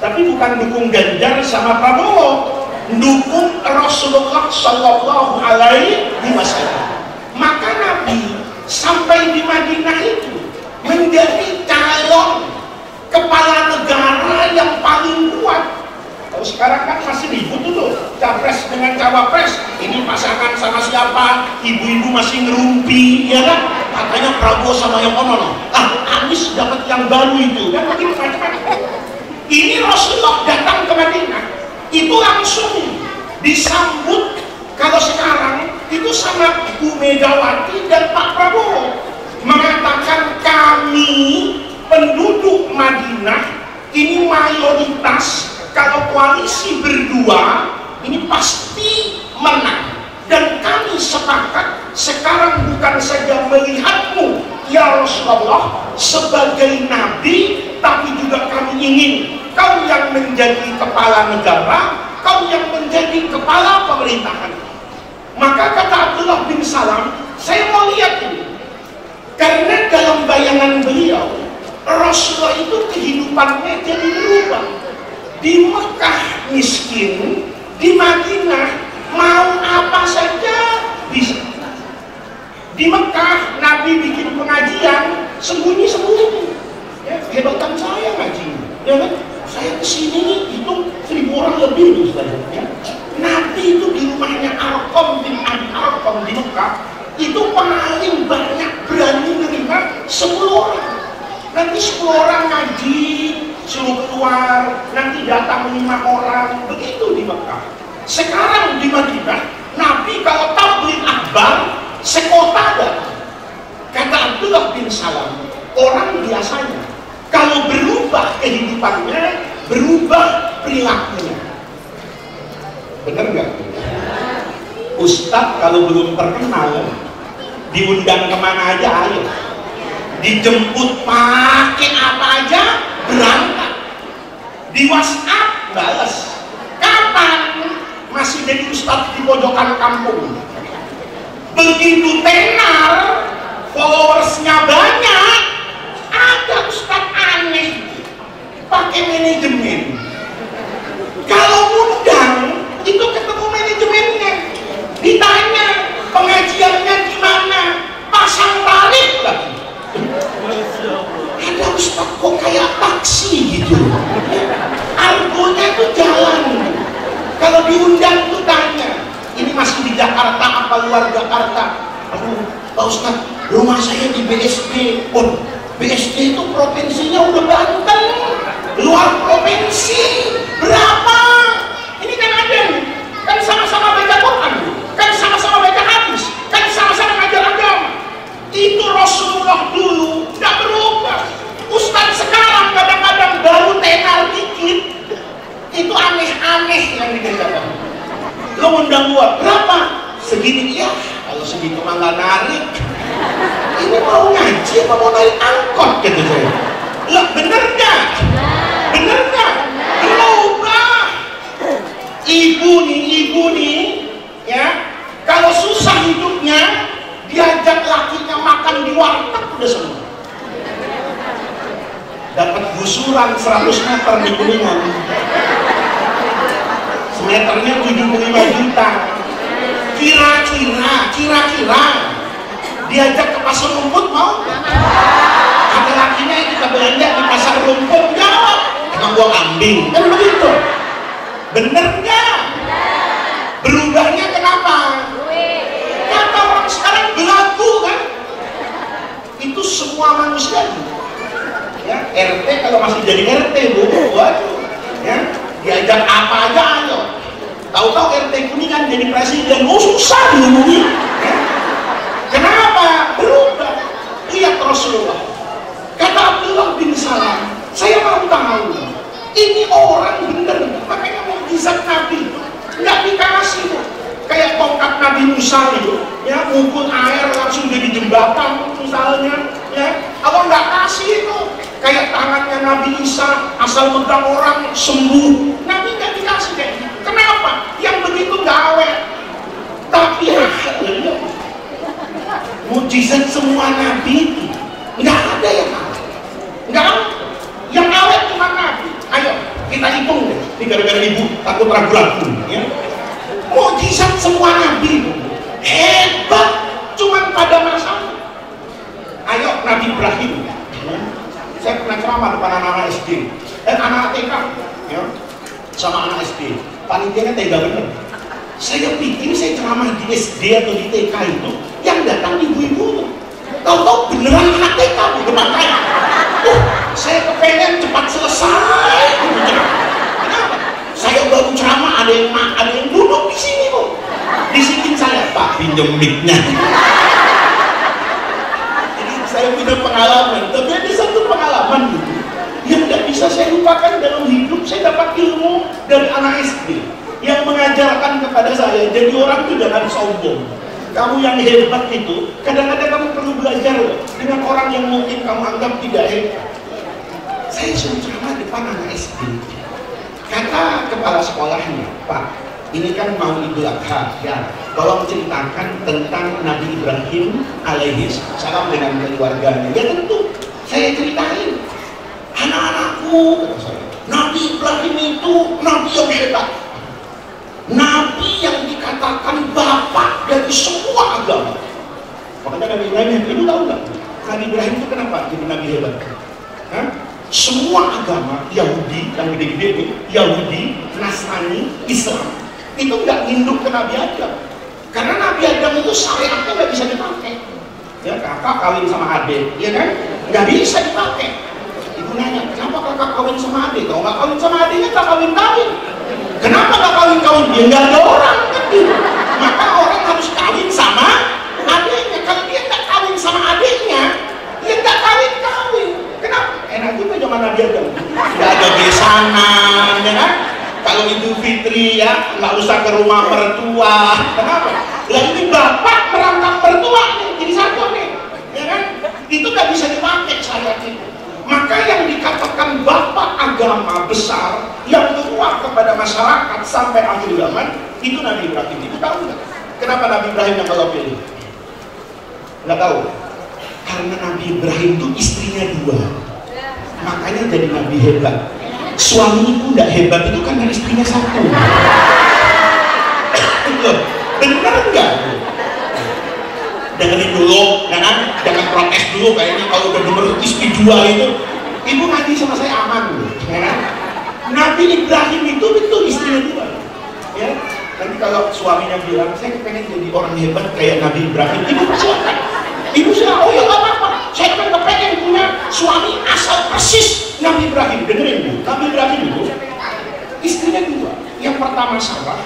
Speaker 4: Tapi bukan dukung Ganjar sama Prabowo, dukung Rasulullah Shallallahu Alaihi Wasallam. Maka Nabi sampai di Madinah itu menjadi calon kepala negara yang paling kuat. Kalau sekarang kan masih ribut dulu, capres dengan cawapres, ini pasangan sama siapa, ibu-ibu masih ngerumpi, ya kan? Katanya Prabowo sama yang ono, Anies dapat yang baru itu, kan begitu macam-macam. Ini Rasulullah datang ke Madinah, itu langsung disambut. Kalau sekarang itu sama Bu Megawati dan Pak Prabowo mengatakan, kami penduduk Madinah ini mayoritas, kalau koalisi berdua ini pasti menang, dan kami sepakat sekarang bukan saja melihatmu ya Rasulullah sebagai Nabi, tapi juga kami ingin kau yang menjadi kepala negara, kau yang menjadi kepala pemerintahan. Maka kata Abdullah bin Salam, saya mau lihat ini, karena dalam bayangan beliau Rasulullah itu kehidupannya jadi berubah. Di Mekah miskin, di Madinah mau apa saja bisa. Di Mekah Nabi bikin pengajian sembunyi-sembunyi, ya, hebatan saya ngaji, ya kan? Saya kesini itu 1000 orang lebih ya. Nabi itu di rumahnya Arqam bin Abi Arqam di Mekah itu paling banyak berani menerima 10 orang. Nanti 10 orang ngaji, suruh keluar, nanti datang 5 orang, begitu di Mekah. Sekarang di Madinah, Nabi kalau tabligh akbar sekota ada. Kata Abdullah bin Salam, orang biasanya kalau berubah kehidupannya, berubah perilakunya. Bener nggak? Ustadz kalau belum terkenal, diundang kemana aja ayo, dijemput pakai apa aja berangkat, di WhatsApp balas. Kapan? Masih jadi ustadz di pojokan kampung. Begitu tenar, followersnya banyak, ada ustadz aneh pakai manajemen. Kalau undang itu ketemu manajemennya, ditanya pengajiannya gimana, pasang tarif lagi. Ada ustaz kok kayak taksi gitu, argonya tuh jalan. Kalau diundang tuh tanya, ini masih di Jakarta apa luar Jakarta? Aduh Pak Ustaz, Rumah saya di BSD. Oh, BSD itu provinsinya udah Banten, luar provinsi. Berapa? Ini kan ada nih, kan sama-sama baca Quran, kan sama-sama baca hadis, kan sama-sama ngajar agama. Itu Rasulullah dulu tidak berubah. Ustaz sekarang kadang-kadang baru tenar dikit, itu aneh-aneh yang dikerjakan. Lo undang gua berapa? Segini ya. Kalau segitu mah nggak narik. Ini mau ngaji apa mau naik angkot gitu saya. Lah bener nggak? Bener nggak? Berubah. Ibu nih, ya. Kalau susah hidupnya, diajak lakinya makan di warteg udah semua. Dapat gusuran 100 meter di Kuningan. Semeternya 75 juta. Kira-kira diajak ke pasar rumput mau? Kata lakinya kita belanja di pasar rumput, jawab emang gua kambing, kan begitu. Bener nggak? Berubahnya kenapa? Kata orang sekarang belagu kan? Itu semua manusia ya, RT kalau masih jadi RT bu, waduh ya, diajak apa aja ayo. Tahu-tahu RT Kuningan jadi presiden, oh susah dihubungi ya. Kenapa? Berubah. Lihat Rasulullah. Kata Abdullah bin Salam, saya mau tahu ini orang bener, makanya mukjizat Nabi nggak dikasih bu. Kayak tongkat Nabi Musa itu ya, mukul air langsung jadi jembatan misalnya ya, Allah nggak kasih itu. Kayak tangannya Nabi Isa asal megang orang sembuh, Nabi nggak dikasih kayak gitu. Kenapa? Yang begitu nggak awet. Tapi mukjizat semua Nabi itu nggak ada yang awet, nggak awet. Yang awet cuma Nabi. Ayo kita hitung deh, ini gara-gara ibu takut ragu-ragu ya. Mukjizat semua Nabi hebat, cuman pada masanya. Ayo Nabi Ibrahim ya. Saya pernah ceramah depan anak-anak SD dan anak TK ya, sama anak SD. Panitianya tega bener. Saya pikir saya ceramah di SD atau di TK itu yang datang ibu-ibunya. Tahu-tahu beneran anak TK bu, makanya. Saya kepengen cepat selesai. Kenapa? Saya baru ceramah ada yang duduk di sini bu. Disikin saya, Pak pinjam mic-nya. Saya punya pengalaman, tapi ada satu pengalaman gitu yang tidak bisa saya lupakan dalam hidup. Saya dapat ilmu dari anak SD yang mengajarkan kepada saya, jadi orang itu jangan sombong. Kamu yang hebat itu, kadang-kadang kamu perlu belajar loh, dengan orang yang mungkin kamu anggap tidak hebat. Saya suruh ceramah depan anak SD. Kata kepala sekolahnya, Pak, ini kan mau Idul Adha ya, tolong ceritakan tentang Nabi Ibrahim alaihi salam dengan keluarganya. Ya tentu saya ceritain. Anak-anakku, kata saya, Nabi Ibrahim itu Nabi yang hebat, Nabi yang dikatakan bapak dari semua agama. Makanya Nabi Ibrahim, ibu tahu nggak? Nabi Ibrahim itu kenapa jadi Nabi hebat? Hah? Semua agama, Yahudi yang gede-gede nih, Yahudi, Nasrani, Islam itu nggak nginduk ke Nabi Adam, karena Nabi Adam itu syariatnya nggak bisa dipakai. Ya kakak kawin sama adik, ya kan? Nggak bisa dipakai. Ibu nanya, kenapa kakak kawin sama adik? Kalau nggak kawin sama adiknya nggak kawin-kawin. Kenapa nggak kawin-kawin? Ya nggak ada orang kan gitu. Maka orang harus kawin sama adiknya. Kalau dia nggak kawin sama adiknya, dia nggak kawin-kawin. Kenapa? Enak juga zaman Nabi Adam. Nggak ada besanan, ya kan? Kalau Idul Fitri ya, nggak usah ke rumah mertua. Kenapa? Lah ini bapak merangkap mertua nih, jadi satu nih, ya kan? Itu nggak bisa dipakai syariat itu. Maka yang dikatakan bapak agama besar yang keluar kepada masyarakat sampai akhir zaman itu Nabi Ibrahim. Itu tahu nggak? Kenapa Nabi Ibrahim yang kalau pilih? Nggak tahu. Karena Nabi Ibrahim itu istrinya 2, makanya jadi Nabi hebat. Suami itu tidak hebat itu karena istrinya 1. Benar nggak? Dengerin dulu, jangan protes dulu. Kayaknya kalau udah denger istri 2 itu, ibu ngaji sama saya aman, ya kan? Nabi Ibrahim itu betul istrinya 2. Ya, nanti kalau suaminya bilang saya pengen jadi orang hebat kayak Nabi Ibrahim, ibu silakan. Ibu saya, oh ya nggak apa-apa, saya kan kepengen punya suami asal persis Nabi Ibrahim. Dengerin Bu, Nabi Ibrahim itu istrinya dua. Yang pertama Sarah,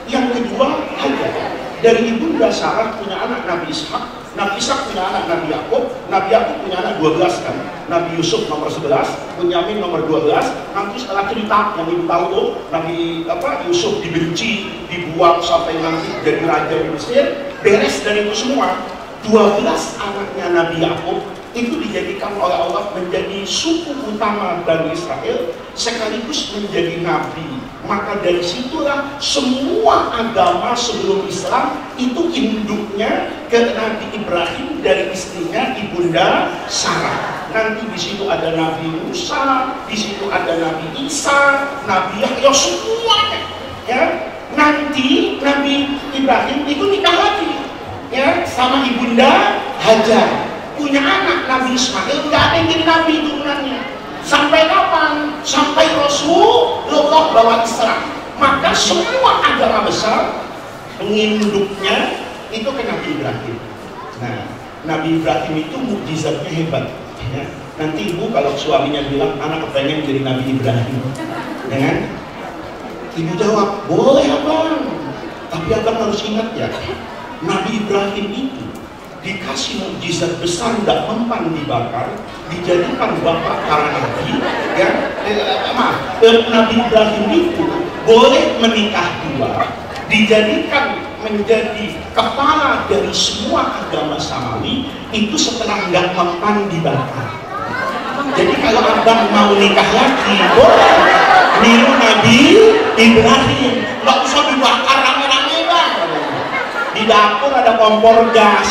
Speaker 4: yang kedua Hajar. Dari ibunda Sarah punya anak Nabi Ishak, Nabi Ishak punya anak Nabi Yakub punya anak 12 kan. Nabi Yusuf nomor 11, Bunyamin nomor 12. Nanti setelah cerita yang ibu tahu tuh, Nabi Yusuf dibenci, dibuang sampai nanti jadi raja di Mesir. Beres dari itu semua, 12 anaknya Nabi Yakub itu dijadikan oleh Allah menjadi suku utama Bani Israel sekaligus menjadi nabi. Maka dari situlah semua agama sebelum Islam itu induknya ke Nabi Ibrahim dari istrinya ibunda Sarah. Nanti di situ ada Nabi Musa, di situ ada Nabi Isa, Nabi Yahya, semuanya. Ya, nanti Nabi Ibrahim itu nikah lagi, ya, sama ibunda Hajar. Punya anak Nabi Ismail, nggak ada yang jadi nabi turunannya. Sampai kapan? Sampai Rasulullah bawa Islam. Maka semua agama besar penginduknya itu ke Nabi Ibrahim. Nah, Nabi Ibrahim itu mukjizatnya hebat. Ya. Nanti ibu kalau suaminya bilang anak kepengen jadi Nabi Ibrahim, ya kan? Ibu jawab, boleh abang. Tapi abang harus ingat ya, Nabi Ibrahim itu dikasih mukjizat besar, tidak mempan dibakar, dijadikan bapak para nabi, ya. Nabi Ibrahim itu boleh menikah dua, dijadikan menjadi kepala dari semua agama samawi itu setelah nggak mempan dibakar. Jadi kalau abang mau nikah lagi, boleh niru Nabi Ibrahim, nggak usah dibakar rame-rame bang. Di dapur ada kompor gas,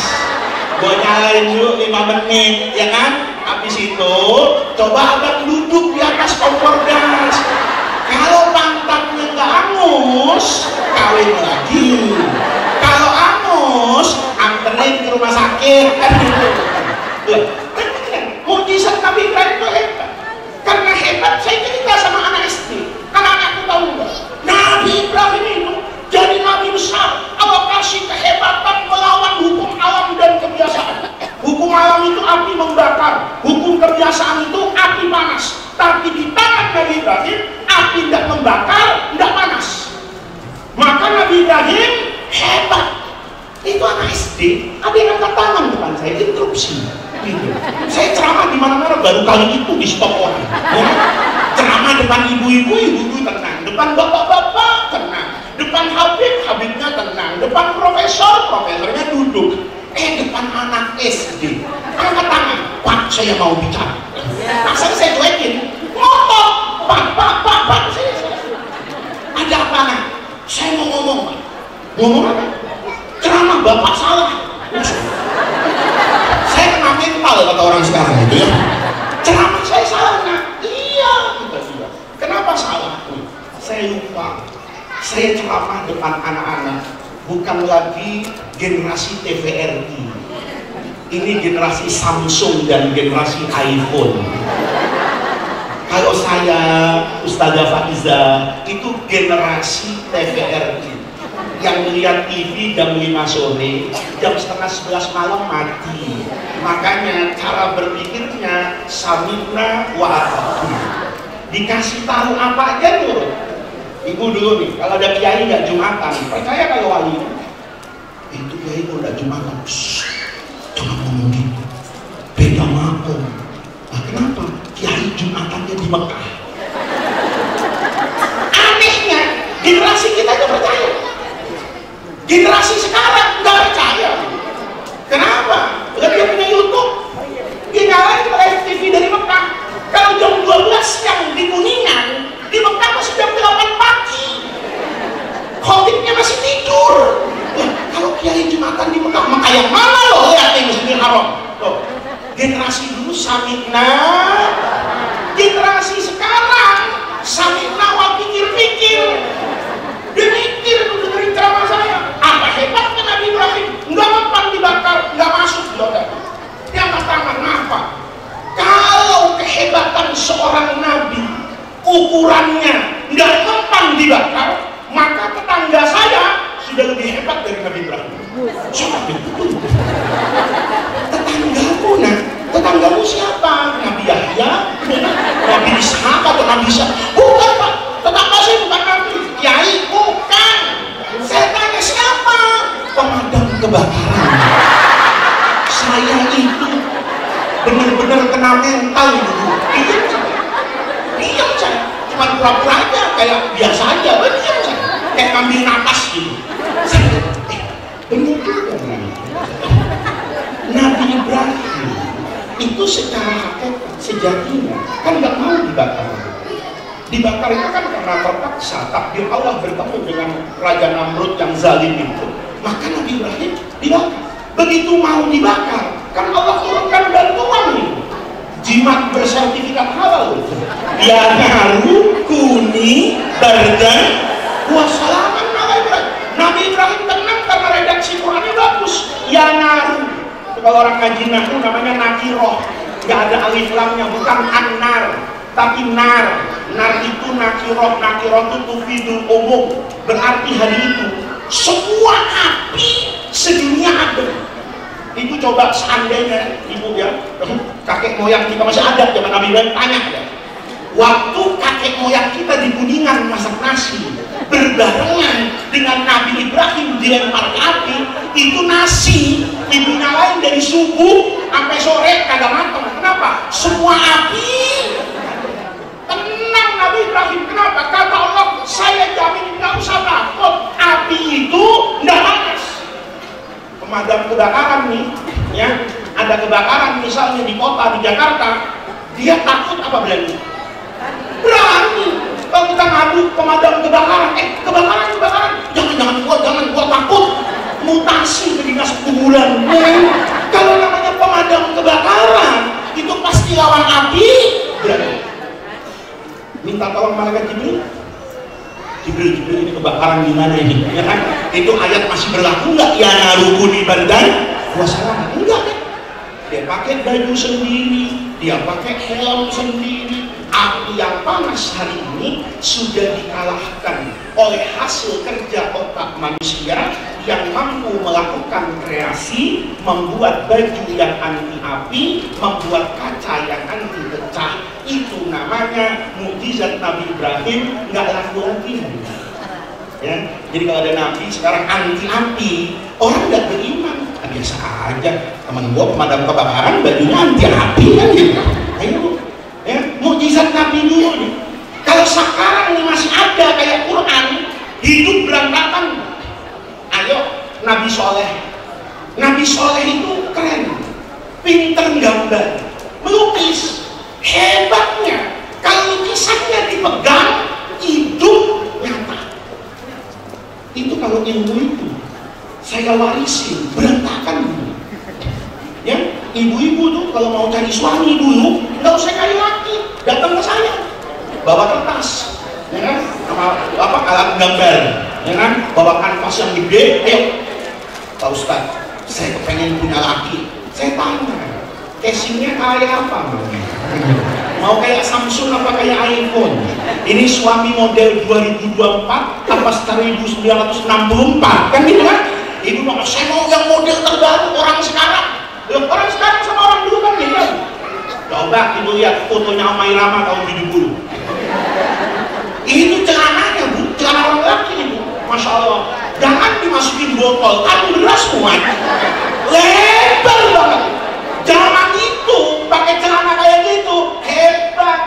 Speaker 4: gue nyalain dulu 5 menit, ya kan? Habis itu coba abang duduk di atas kompor gas. Kalau pantatnya nggak angus, kawin lagi. Kalau angus, anterin ke rumah sakit. Mukjizat Nabi Ibrahim itu hebat. Karena hebat, saya cerita sama anak istri. Karena anakku tahu nggak? Nabi Ibrahim itu jadi nabi besar. Allah kasih kehebatan melawan hukum alam dan kebiasaan. Hukum alam itu api membakar, hukum kebiasaan itu api panas. Tapi di tangan Nabi Ibrahim, api tidak membakar, tidak panas. Maka Nabi Ibrahim hebat. Itu anak SD, ada yang angkat tangan depan saya, interupsi. Gitu. Saya ceramah di mana-mana, baru kali itu di stop orang. Ya. Ceramah depan ibu-ibu, ibu-ibu tenang. Depan bapak-bapak tenang. Depan Habibnya tenang. Depan profesornya duduk. Depan anak SD, angkat tangan. Pak, saya mau bicara. Masa saya cuekin? Ngomong, pak. Saya. Ada apa nak? Saya mau ngomong, Pak. Ngomong apa? Ceramah bapak salah. Saya kena mental kata orang sekarang itu ya. Ceramah saya salah nak. Iya. Kenapa salah? Saya lupa. Saya ceramah depan anak-anak, bukan lagi generasi TVRI. Ini generasi Samsung dan generasi iPhone. Kalau saya, Ustazah Faiza, itu generasi TVRI. Yang lihat TV jam 5 sore, jam setengah 11 malam mati. Makanya cara berpikirnya samina wa ata'na. Dikasih tahu apa aja nurut. Ibu dulu nih, kalau ada kiai nggak jumatan, percaya kalau wali itu kiai kalau nggak jumatan, jangan ngomong gitu, beda makom. Nah, kenapa? Kiai jumatannya di Mekah. Anehnya, generasi kita itu percaya, generasi sekarang nggak percaya. Kenapa? Karena dia punya YouTube, dia nyalain live TV dari Mekah. Kalau jam 12 siang di Kuningan, di Mekah masih jam 8 pagi. Khotibnya masih tidur. Kalau kiai jumatan di Mekah yang mana loh lihat di Masjidil Haram? Loh, generasi dulu samikna, generasi sekarang samikna wa pikir-pikir. Dia mikir tuh dengerin ceramah saya. Apa hebatnya Nabi Ibrahim? Nggak mempan dibakar, nggak masuk di otak. Dia angkat tangan, apa? Kalau kehebatan seorang nabi ukurannya nggak mempan dibakar, maka tetangga saya sudah lebih hebat dari Nabi Ibrahim. Siapa itu? Tetangga Tetanggamu siapa? Nabi Yahya, Nabi Ishak atau Nabi Isa? Bukan Pak, tetangga saya bukan Nabi. Kiai, bukan. Saya tanya siapa? Pemadam kebakaran. Saya itu benar-benar kena mental dulu. Diam saya, cuma pura-pura aja, kayak biasa aja. Diam saya, kayak ngambil napas gitu. Benar juga Nabi Ibrahim itu secara hakikat sejatinya kan nggak mau dibakar. Dibakar itu kan karena terpaksa takdir Allah bertemu dengan Raja Namrud yang zalim itu. Maka Nabi Ibrahim dibakar. Begitu mau dibakar, kan Allah turunkan bantuan nih. Jimat bersertifikat halal. Ya naru kuni bardan wassalaman ala Ibrahim. Nabi Ibrahim tenang karena redaksi Qurannya bagus. Ya naru. Kalau orang ngaji nahu namanya nakiroh, nggak ada alif lamnya, bukan anar, tapi nar. Nar itu nakiroh itu tufidul umum, berarti hari itu semua api sedunia ada. Ibu coba seandainya ibu ya, kakek moyang kita masih ada zaman Nabi Ibrahim, tanya ya. Waktu kakek moyang kita di Kuningan masak nasi berbarengan dengan Nabi Ibrahim dilempar ke api, itu nasi ibunya lain dari subuh sampai sore kagak matang. Kenapa? Semua api. Tenang Nabi Ibrahim. Kenapa? Kata Allah, saya jamin nggak usah takut, api itu nggak panas. Pemadam kebakaran nih, ya ada kebakaran misalnya di kota di Jakarta, dia takut apa berani? Berani. Kalau kita ngadu pemadam kebakaran, kebakaran, jangan gua takut, mutasi ke dinas perhubungan. Kalau namanya pemadam kebakaran, itu pasti lawan api, berani. Minta tolong malaikat Jibril. Jibril ini kebakaran di mana ini? Ya kan? Itu ayat masih berlaku nggak? Ya narukuni bardan wassalaman. Enggak kan? Dia pakai baju sendiri, dia pakai helm sendiri. Api yang panas hari ini sudah dikalahkan oleh hasil kerja otak manusia yang mampu melakukan kreasi, membuat baju yang anti api, membuat kaca yang anti pecah. Itu namanya mukjizat Nabi Ibrahim, nggak laku lagi. Ya, jadi kalau ada Nabi sekarang anti api, orang nggak beriman. Biasa aja, teman gua pemadam kebakaran bajunya anti api kan gitu. Ayo, ya, mukjizat Nabi dulu nih. Kalau sekarang ini masih ada kayak Quran, hidup berantakan. Ayo, Nabi Soleh. Nabi Soleh itu keren, pinter gambar, melukis. Hebatnya, kalau lukisannya dipegang, hidup nyata. Itu kalau ilmu itu saya warisin, berantakan dulu. Ya, ibu-ibu tuh kalau mau cari suami dulu, nggak usah cari laki, datang ke saya, bawa kertas, ya kan, sama apa alat gambar, ya kan, bawa kanvas yang gede, ayo, Pak Ustadz, saya kepengen punya laki, saya tanya, casingnya kayak apa? Mau kayak Samsung apa kayak iPhone? Ini suami model 2024 apa 1964 kan gitu kan? Ibu mau, saya mau yang model terbaru orang sekarang. Orang sekarang sama orang dulu kan gitu. Coba ibu lihat fotonya Oma Irama tahun 70. Itu celananya bu, celana orang laki ibu, masya Allah. Jangan dimasukin botol, kan beras muat. Lebar banget. Zaman itu pakai celana kayak gitu hebat.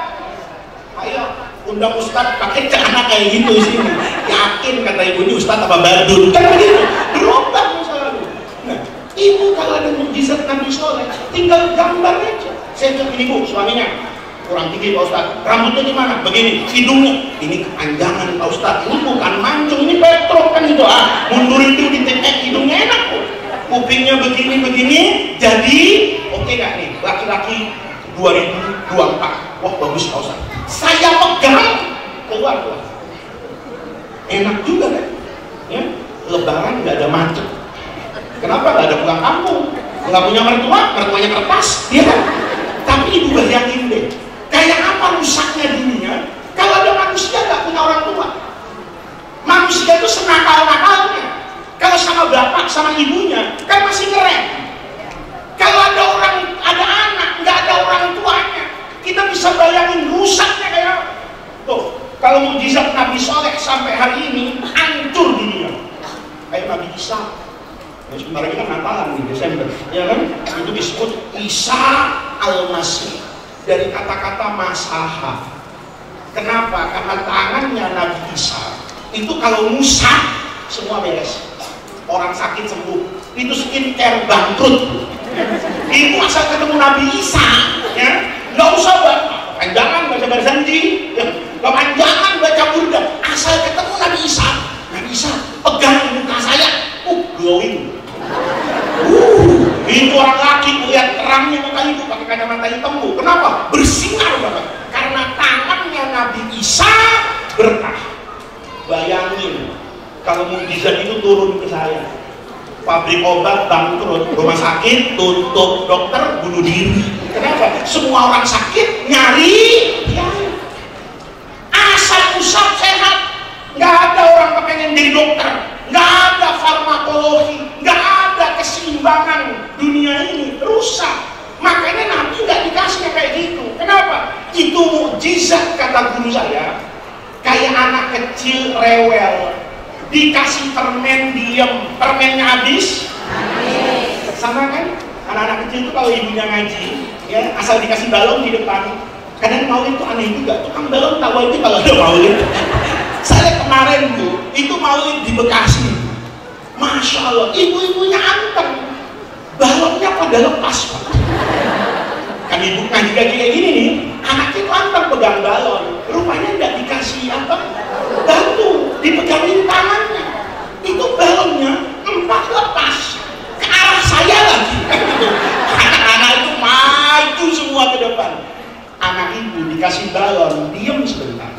Speaker 4: Ayo undang Ustadz pakai celana kayak gitu sini. Yakin kata ibu ini Ustadz apa badut kan begitu. Berubah selalu. Nah, ibu kalau ada mukjizat Nabi Soleh tinggal gambar aja. Saya cek ini bu suaminya kurang tinggi Pak Ustadz, rambutnya gimana? Begini, hidungnya ini kepanjangan Pak Ustadz, ini bukan mancung, ini petrok kan itu mundur itu ditetek hidungnya enak bu. Kupingnya begini-begini, jadi oke gak nih, laki-laki 2024, wah bagus Pak Ustadz. Saya pegang, keluar. Enak juga kan? Ya? Lebaran gak ada macet. Kenapa gak ada pulang kampung? Gak punya mertuanya kertas, ya kan? Tapi ibu bayangin deh, kayak apa rusaknya dunia kalau ada manusia gak punya orang tua. Manusia itu senakal-nakalnya. Kalau sama bapak, sama ibunya, kan masih keren. Kalau ada orang, ada anak, nggak Kalau mukjizat Nabi Soleh sampai hari ini hancur dunia. Kayak Nabi Isa. Ya, sebentar lagi kan Natalan di Desember, ya kan? Itu disebut Isa Al-Masih dari kata-kata masaha. Kenapa? Karena tangannya Nabi Isa itu kalau musah semua beres. Orang sakit sembuh. Itu skincare bangkrut. Itu asal ketemu Nabi Isa, ya, nggak usah panjangan baca barzanji, ya, nggak panjangan baca burda. Asal ketemu Nabi Isa pegang muka saya, glowing. Itu orang laki lihat terangnya muka ibu pakai kacamata hitam. Kenapa? Bersinar banget. Karena tangannya Nabi Isa berkah. Bayangin kalau mukjizat itu turun ke saya. Pabrik obat bangkrut, rumah sakit tutup, dokter bunuh diri. Kenapa? Semua orang sakit nyari ya. Asal usap sehat. Nggak ada orang kepengen jadi dokter. Nggak ada farmakologi. Nggak ada keseimbangan dunia ini. Rusak. Makanya Nabi nggak dikasih kayak gitu. Kenapa? Itu mukjizat kata guru saya. Kayak anak kecil rewel. Dikasih permen diem, permennya habis. Sama kan? Anak-anak kecil itu kalau ibunya ngaji, ya asal dikasih balon di depan. Kadang maulid itu aneh juga. Tukang balon tahu aja kalau ada maulid. Saya kemarin tuh, itu maulid di Bekasi. Masya Allah, ibu-ibunya anteng. Balonnya pada lepas, Pak. Kan ibu ngaji kayak gini nih, anaknya itu anteng pegang balon. Rupanya nggak dikasih apa? Batu, dipegangin tangannya. Itu balonnya 4 lepas ke arah saya lagi. Anak-anak itu maju semua ke depan. Anak ibu dikasih balon, diem sebentar.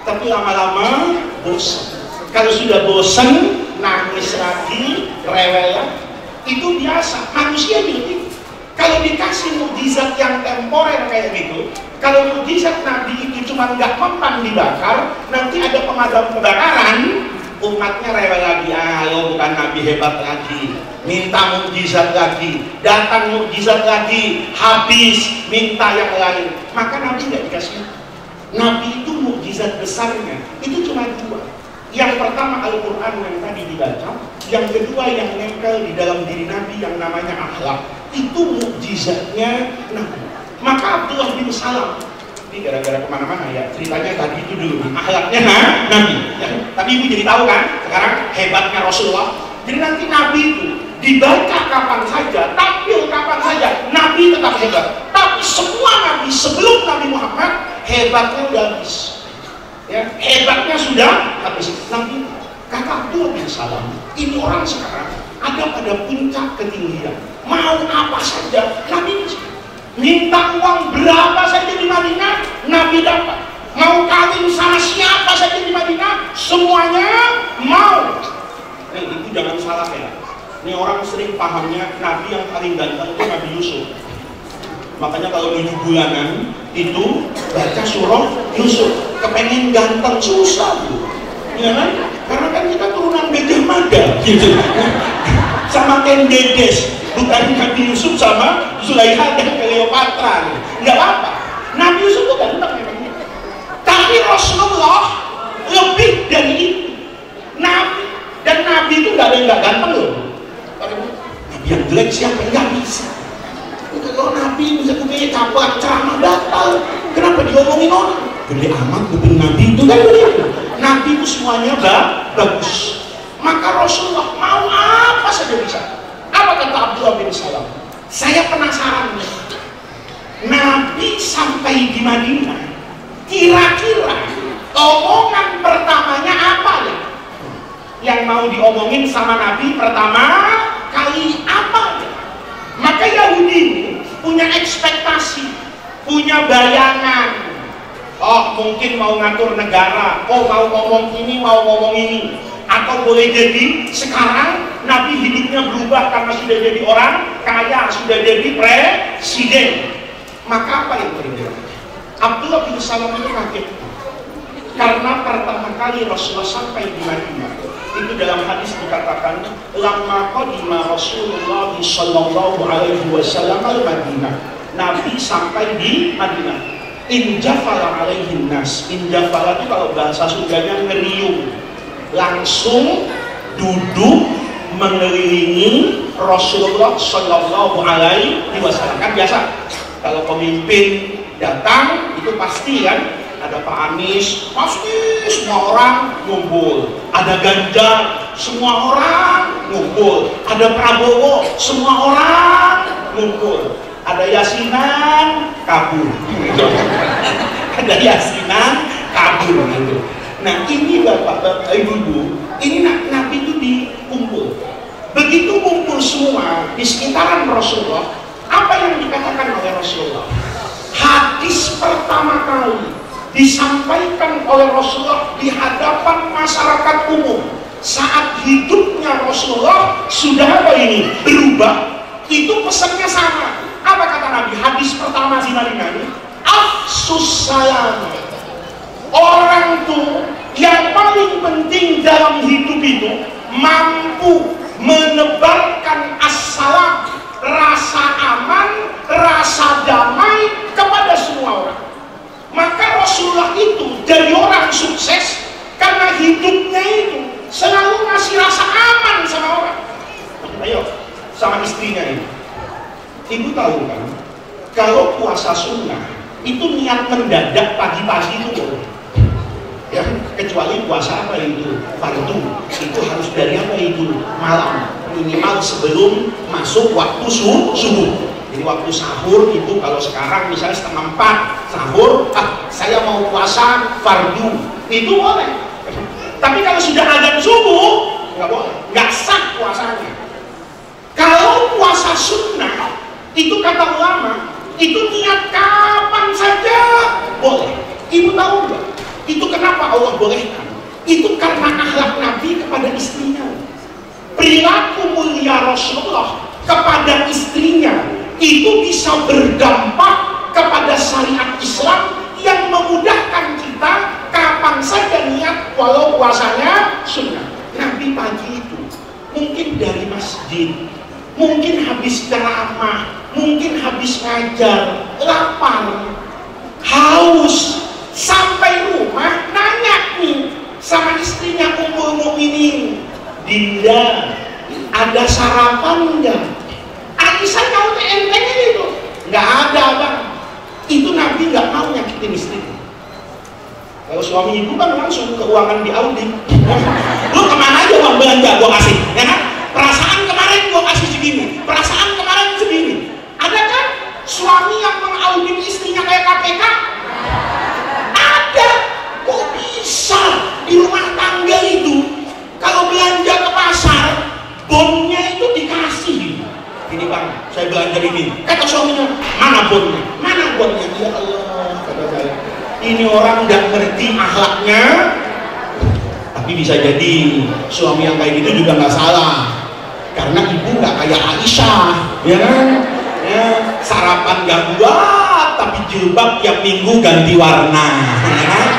Speaker 4: Tapi lama-lama bosan. Kalau sudah bosan, nangis lagi, rewel lagi. Itu biasa, manusia juga gitu. Kalau dikasih mukjizat yang temporer kayak gitu, kalau mukjizat Nabi itu cuma nggak mempan dibakar, nanti ada pemadam kebakaran, umatnya rewel lagi. Ayo, bukan Nabi hebat lagi, minta mukjizat lagi, datang mukjizat lagi, habis, minta yang lain. Maka Nabi nggak dikasih. Nabi itu mukjizat besarnya itu cuma 2. Yang pertama Al-Quran yang tadi dibaca, yang kedua yang nempel di dalam diri Nabi yang namanya akhlak. Itu mukjizatnya Nabi. Maka Abdullah bin Salam, ini gara-gara kemana-mana ya, ceritanya tadi itu dulu, akhlaknya Nabi ya. Tapi ibu jadi tahu kan sekarang hebatnya Rasulullah. Jadi nanti Nabi itu dibaca kapan saja, tampil kapan saja, Nabi tetap hebat. Tapi semua Nabi sebelum Nabi Muhammad hebatnya udah habis ya, hebatnya sudah habis. Nabi kata Abdullah bin Salam, ini orang sekarang ada pada puncak ketinggian, mau apa saja Nabi bisa. Minta uang berapa saja di Madinah Nabi dapat. Mau kawin sama siapa saja di Madinah semuanya mau. Itu jangan salah ya. Ini orang sering pahamnya Nabi yang paling ganteng itu Nabi Yusuf. Makanya kalau 7 bulanan itu baca surah Yusuf. Kepengen ganteng susah tuh, ya kan? Karena kan kita turunan Gajah Mada gitu. Sama Ken Dedes, bukan Nabi Yusuf sama Zulaikha dan Cleopatra. Nggak apa-apa. Nabi Yusuf itu ganteng memang. Tapi Rasulullah lebih dari itu. Nabi dan Nabi itu nggak ada yang nggak ganteng loh. Nabi yang jelek siapa? Nggak bisa. Kalau Nabi bisa punya kabar ceramah datal, kenapa diomongin orang? Gede amat lebih Nabi itu kan begitu. Nabi itu semuanya bagus. Maka Rasulullah mau apa saja bisa. Apa kata Abdullah bin Salam? Saya penasaran nih. Nabi sampai di Madinah, kira-kira omongan pertamanya apa ya? Yang mau diomongin sama Nabi pertama kali apa ya? Maka Yahudi ini punya ekspektasi, punya bayangan. Oh, mungkin mau ngatur negara, oh mau ngomong ini, mau ngomong ini. Atau boleh jadi sekarang Nabi hidupnya berubah karena sudah jadi orang kaya, sudah jadi presiden. Maka apa yang terjadi? Abdullah bin Salam itu kaget. Karena pertama kali Rasulullah sampai di Madinah, itu dalam hadis dikatakan, lamma qadima Rasulullah sallallahu alaihi wasallam al-Madinah. Nabi sampai di Madinah. Injafala alaihin nas. Injafala itu kalau bahasa Sundanya ngeriung, langsung duduk mengelilingi Rasulullah Shallallahu Alaihi Wasallam. Kan biasa kalau pemimpin datang itu pasti kan, ada Pak Anies, pasti semua orang ngumpul. Ada Ganjar, semua orang ngumpul. Ada Prabowo, semua orang ngumpul. Ada Yasinan, kabur. Ada Yasinan, kabur gitu. Nah ini bapak-bapak, ibu-ibu, ini Nabi itu dikumpul. Begitu kumpul semua di sekitaran Rasulullah, apa yang dikatakan oleh Rasulullah? Hadis pertama kali disampaikan oleh Rasulullah di hadapan masyarakat umum saat hidupnya Rasulullah sudah apa ini? Berubah. Itu pesannya sama. Apa kata Nabi? Hadis pertama ini, afsus salam. Orang tuh yang paling penting dalam hidup itu mampu menebarkan assalam, rasa aman, rasa damai kepada semua orang. Maka Rasulullah itu jadi orang sukses karena hidupnya itu selalu ngasih rasa aman sama orang. Ayo, sama istrinya ini. Ibu tahu kan, kalau puasa sunnah itu niat mendadak pagi-pagi itu boleh. Ya, kecuali puasa apa itu? Fardu. Itu harus dari apa itu? Malam. Minimal sebelum masuk waktu subuh. Jadi waktu sahur itu kalau sekarang misalnya 3:30 sahur, saya mau puasa fardu. Itu boleh. Tapi kalau sudah azan subuh, nggak boleh. Nggak sah puasanya. Kalau puasa sunnah, itu kata ulama, itu niat kapan saja boleh. Ibu tahu nggak? Itu kenapa Allah bolehkan? Itu karena akhlak Nabi kepada istrinya. Perilaku mulia Rasulullah kepada istrinya itu bisa berdampak kepada syariat Islam yang memudahkan kita kapan saja niat walau puasanya sunnah. Nabi pagi itu mungkin dari masjid, mungkin habis ceramah, mungkin habis ngajar, lapar, haus, sampai rumah nanya nih sama istrinya Ummul Mukminin, Dinda, ada sarapan enggak? Aisyah tahu entengnya itu, nggak ada bang. Itu Nabi nggak mau nyakitin istrinya. Kalau suami ibu kan langsung keuangan diaudit. Lu kemana aja uang belanja gua kasih, ya kan? Perasaan kemarin gua kasih segini, perasaan kemarin segini. Ada kan suami yang mengaudit istrinya kayak KPK? Ada. Kok bisa di rumah tangga itu kalau belanja ke pasar bonnya itu dikasih? Ini bang, saya belanja ini. Kata suaminya, mana bonnya? Mana bonnya? Ya Allah, kata saya. Ini orang nggak ngerti akhlaknya. Tapi bisa jadi suami yang kayak gitu juga nggak salah. Karena ibu nggak kayak Aisyah, ya kan? Ya, sarapan nggak buat, tapi jilbab tiap minggu ganti warna. Ya kan?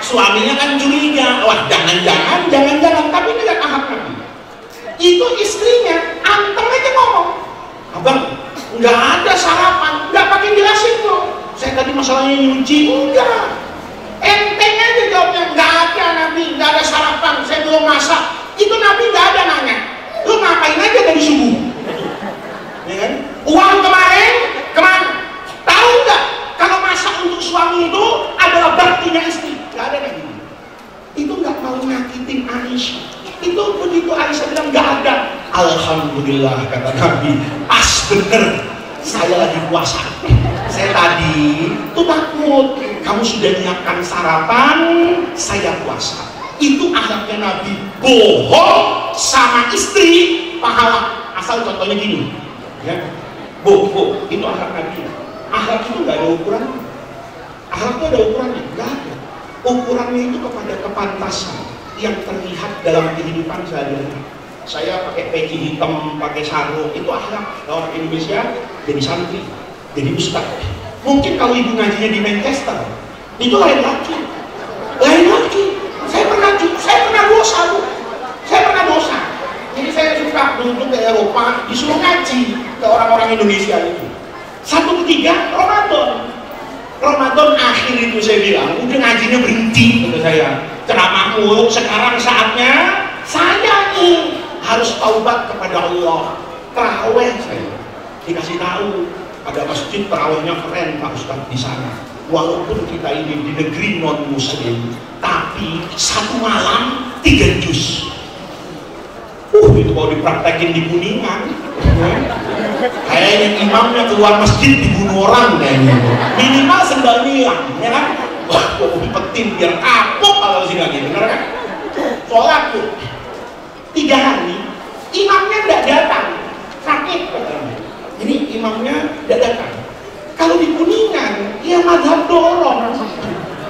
Speaker 4: Suaminya kan curiga, wah jangan-jangan, tapi ini nggak akhlak Nabi. Itu istrinya, anteng aja ngomong, abang nggak ada sarapan, nggak pakai jelasin dong. Saya tadi masalahnya nyuci, enggak. Enteng aja jawabnya, nggak ada Nabi, nggak ada sarapan, saya belum masak. Itu Nabi nggak ada nanya, lu ngapain aja dari subuh? Ya kan? Uang kemarin kemana? Tahu nggak? Kalau masak untuk suami itu adalah baktinya istri, nggak ada lagi. Itu nggak mau nyakitin Aisyah. Itu begitu Aisyah bilang nggak ada, alhamdulillah kata Nabi, pas bener saya lagi puasa. Saya tadi tuh takut, kamu sudah menyiapkan sarapan, saya puasa. Itu akhlaknya Nabi, bohong sama istri pahala. Asal contohnya gini, ya, bu, itu akhlak Nabi. Akhlak itu nggak ada ukuran. Akhlak itu ada ukurannya, nggak ada. Ukurannya itu kepada kepantasan yang terlihat dalam kehidupan sehari-hari. Saya pakai peci hitam, pakai sarung, itu akhlak. Orang Indonesia jadi santri, jadi ustaz. Mungkin kalau ibu ngajinya di Manchester, itu lain lagi. Saya pernah dosa, Bu. Saya pernah dosa. Jadi saya suka duduk ke Eropa, disuruh ngaji ke orang-orang Indonesia itu. 1/3 Ramadan. Ramadan akhir itu saya bilang, udah ngajinya berhenti, kata saya. Ceramah mulu, sekarang saatnya saya nih harus taubat kepada Allah. Taraweh saya dikasih tahu, ada masjid tarawehnya keren Pak Ustadz di sana. Walaupun kita ini di negeri non muslim, tapi satu malam 3 juz. Itu kalau dipraktekin di Kuningan, kayaknya imamnya keluar masjid dibunuh orang kayaknya. Minimal sendal nilang, ya kan? Wah, kok dipetin biar kapok kalau sini lagi, bener kan? Sholat tuh 3 hari, imamnya tidak datang, sakit katanya. Ini imamnya tidak datang. Kalau di Kuningan, ya madhab dorong.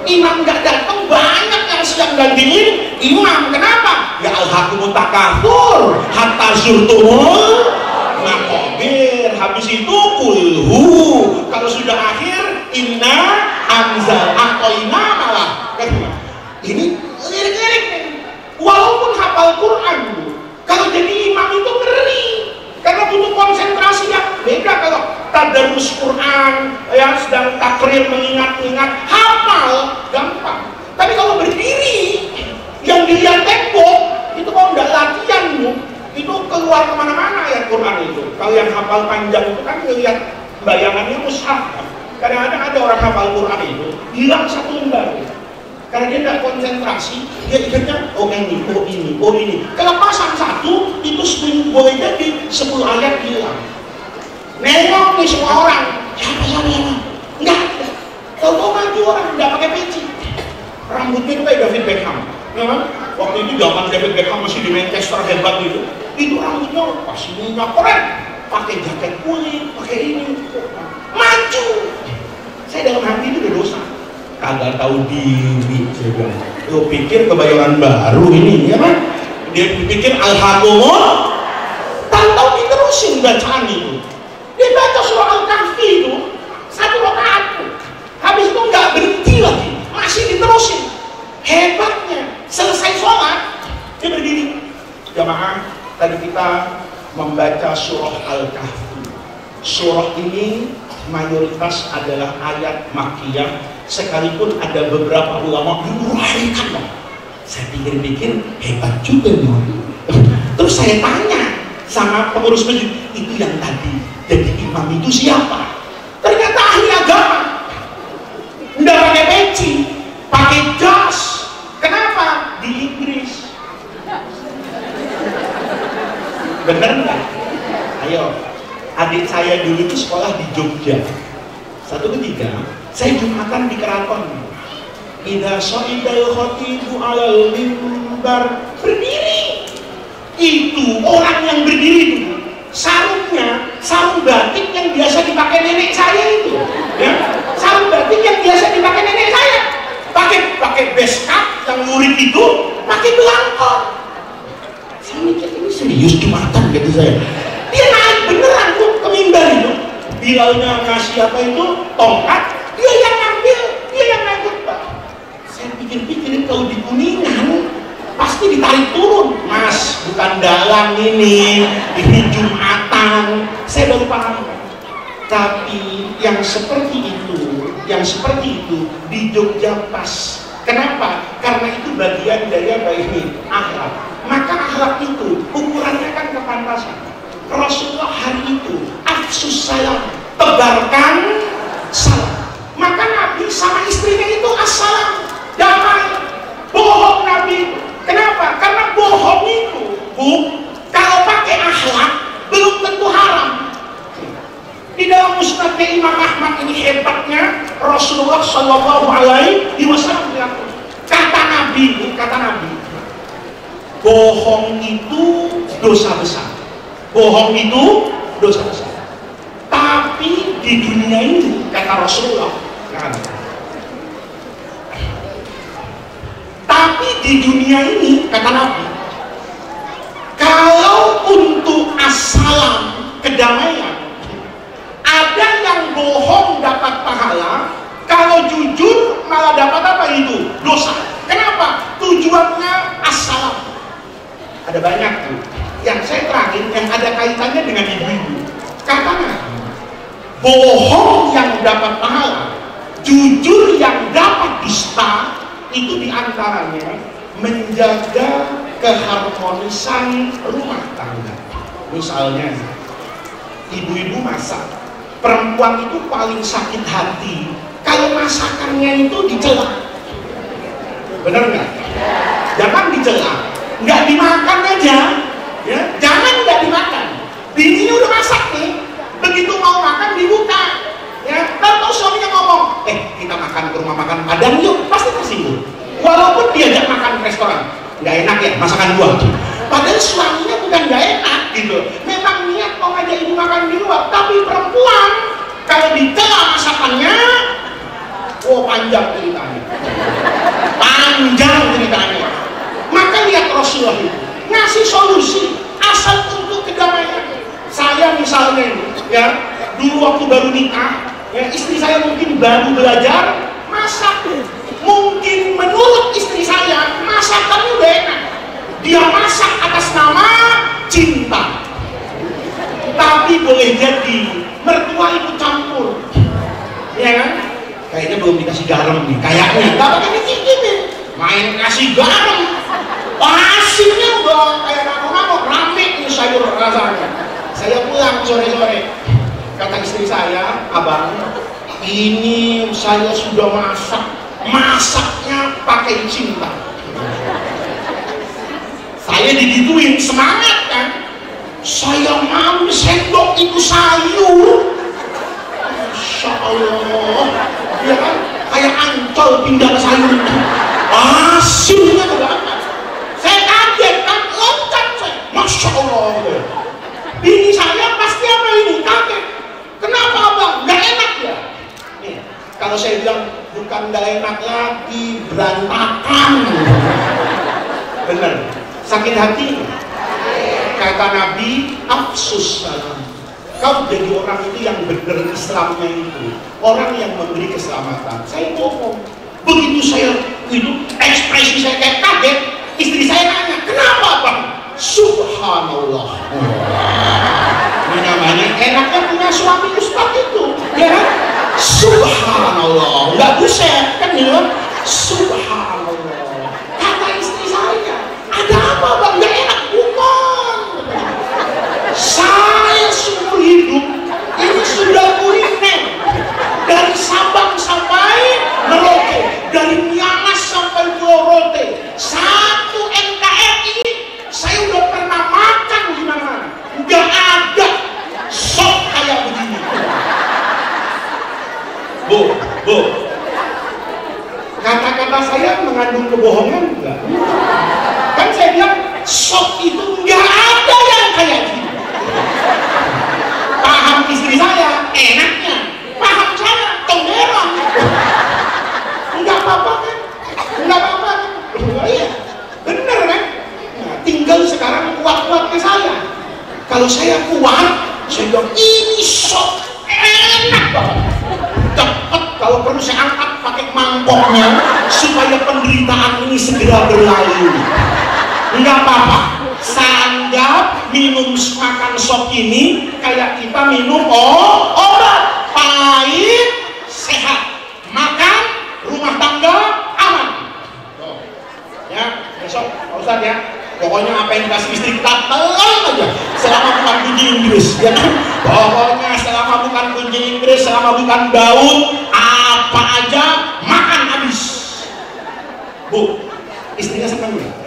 Speaker 4: Imam nggak datang, banyak yang sedang gantiin imam. Kenapa? Ya alhaqumut takatsur hatta zurtumul maqabir. Habis itu kulhu. Kalau sudah akhir, inna anzal atoina malah. Ini lirik-lirik. Walaupun hafal Quran, kalau jadi imam itu ngeri. Karena butuh konsentrasi yang beda. Kalau tadarus Quran, ya sedang takrir mengingat-ingat, hafal gampang. Tapi kalau berdiri, yang dilihat tembok, itu kalau nggak latihan, itu keluar kemana-mana ya Quran itu. Kalau yang hafal panjang itu kan ngelihat bayangannya mushaf. Kadang-kadang ada orang hafal Quran itu hilang satu lembar. Karena dia tidak konsentrasi, dia ingatnya oh ini, oh ini, oh ini. Kelepasan satu, itu boleh jadi 10 ayat hilang. Nengok nih semua orang, siapa? Enggak. Tahu-tahu maju orang, nggak pakai peci. Rambutnya itu kayak David Beckham, ya kan? Waktu itu zaman David Beckham masih di Manchester hebat itu. Itu rambutnya pasti minyak keren, pakai jaket kulit, pakai ini, maju. Saya dalam hati itu udah dosa. Kagak tahu diri, saya bilang. Lo pikir Kebayoran Baru ini, ya kan? Dia pikir Al-Hakumul, tahu-tahu diterusin bacaan itu. Dia baca surah Al-Kahfi itu 1 rakaat. Habis itu nggak berhenti lagi, masih diterusin. Hebatnya, selesai sholat, dia berdiri. Jamaah, tadi kita membaca surah Al-Kahfi. Surah ini mayoritas adalah ayat Makkiyah. Sekalipun ada beberapa ulama menguraikan, saya pikir-pikir hebat juga nih. Terus saya tanya sama pengurus masjid, itu yang tadi jadi imam itu siapa? Ternyata ahli agama, nggak pakai peci, pakai jas. Kenapa? Di Inggris. Bener nggak? Ayo, adik saya dulu itu sekolah di Jogja. Satu ketika saya Jumatan di keraton. Idza sha'idal khatibu 'alal mimbar, berdiri. Itu orang yang berdiri itu sarungnya sarung batik yang biasa dipakai nenek saya itu. Ya, sarung batik yang biasa dipakai nenek saya. Pakai beskap yang lurik itu, pakai belangkon. Saya mikir ini serius Jumatan gitu saya. Dia naik beneran tuh ke mimbar itu. Bilalnya ngasih apa itu tongkat, dia yang ngambil, dia yang naik khutbah. Saya pikir-pikirin kalau di Kuningan pasti ditarik turun, Mas, bukan dalang ini Jumatan. Saya baru paham. Tapi yang seperti itu di Jogja pas. Kenapa? Karena itu bagian dari akhlak. Maka akhlak itu ukurannya kan kepantasan. Rasulullah hari itu afsus salam, tebarkan salam. Maka Nabi sama istrinya itu assalam, damai. Bohong Nabi. Kenapa? Karena bohong itu, kalau pakai akhlak belum tentu haram. Di dalam musnadnya Imam Ahmad ini hebatnya Rasulullah Shallallahu Alaihi Wasallam kata Nabi, bohong itu dosa besar. Bohong itu dosa besar. Tapi di dunia ini, kata Rasulullah, tapi di dunia ini, kata Nabi, kalau untuk assalam, kedamaian, ada yang bohong dapat pahala, kalau jujur malah dapat apa itu? Dosa. Kenapa? Tujuannya assalam. Ada banyak tuh. Yang saya terakhir yang ada kaitannya dengan ibu-ibu. Katanya bohong yang dapat pahala, jujur diantaranya menjaga keharmonisan rumah tangga. Misalnya, ibu-ibu masak, perempuan itu paling sakit hati kalau masakannya itu dicela. Bener nggak? Jangan dicela, nggak dimakan aja, ya. Jangan nggak dimakan. Bininya udah masak nih, begitu mau makan dibuka, ya. Tahu suaminya ngomong, kita makan ke rumah makan Padang yuk, pasti tersinggung. Walaupun diajak makan ke restoran, nggak enak ya masakan gua. Padahal suaminya bukan nggak enak gitu, memang niat mau ngajak ibu makan di luar. Tapi perempuan kalau dicela masakannya, panjang ceritanya. Panjang ceritanya. Maka lihat Rasulullah itu ngasih solusi asal untuk kedamaian. Saya misalnya ya, dulu waktu baru nikah, ya, istri saya mungkin baru belajar masak. Mungkin menurut istri saya masakannya udah enak. Dia masak atas nama cinta. Tapi boleh jadi mertua ikut campur. Ya kan? Kayaknya belum dikasih garam nih, kayaknya. Gak pakai dicicipin, main kasih garam. Asinnya udah kayak ngamuk-ngamuk, rame nih sayur rasanya. Saya pulang sore-sore, kata istri saya, abang, ini saya sudah masak, masaknya pakai cinta. Saya digituin, semangat kan? Saya mau sendok itu sayur. Masya Allah, ya kan? Kayak ancol pindah ke sayur itu. Asinnya kebanyakan. Saya kaget kan, loncat saya. Masya Allah. Bini saya pasti apa ini? Kaget. Kenapa abang? Gak enak ya? Nih, kalau saya bilang bukan gak enak lagi, berantakan. Bener. Sakit hati. Kata Nabi, afsus salam. Kau jadi orang itu yang benar Islamnya itu, orang yang memberi keselamatan. Saya ngomong, begitu saya itu ekspresi saya kayak kaget, istri saya nanya, kenapa bang? Subhanallah. Ini namanya enaknya punya suami ustaz itu, ya? Subhanallah, nggak buset kan ya? Subhanallah. Kata istri saya, ada apa bang? Nggak enak bukan? Saya seumur hidup ini sudah kuliner dari Sabang sampai Merauke, dari Miangas sampai Pulau Rote, satu NKRI saya udah pernah makan di mana-mana, nggak ada sop kayak begini. Bu, kata-kata saya mengandung kebohongan enggak? Kan saya bilang sop itu nggak ada yang kayak gini. Paham istri saya enaknya, paham saya tonggeran. Enggak apa-apa kan? Enggak apa-apa kan? Iya, bener kan? Nah, tinggal sekarang kuat-kuatnya saya. Kalau saya kuat, saya bilang ini sop enak banget. Cepet kalau perlu saya angkat pakai mangkoknya supaya penderitaan ini segera berlalu. Enggak apa-apa. Sanggap minum makan sop ini kayak kita minum obat, pahit sehat, makan rumah tangga aman. Ya besok Pak Ustadz ya, pokoknya apa yang dikasih istri kita telan aja selama bukan kunci Inggris, ya kan? Pokoknya selama bukan kunci Inggris, selama bukan daun, apa aja makan habis. Bu, istrinya senang nggak?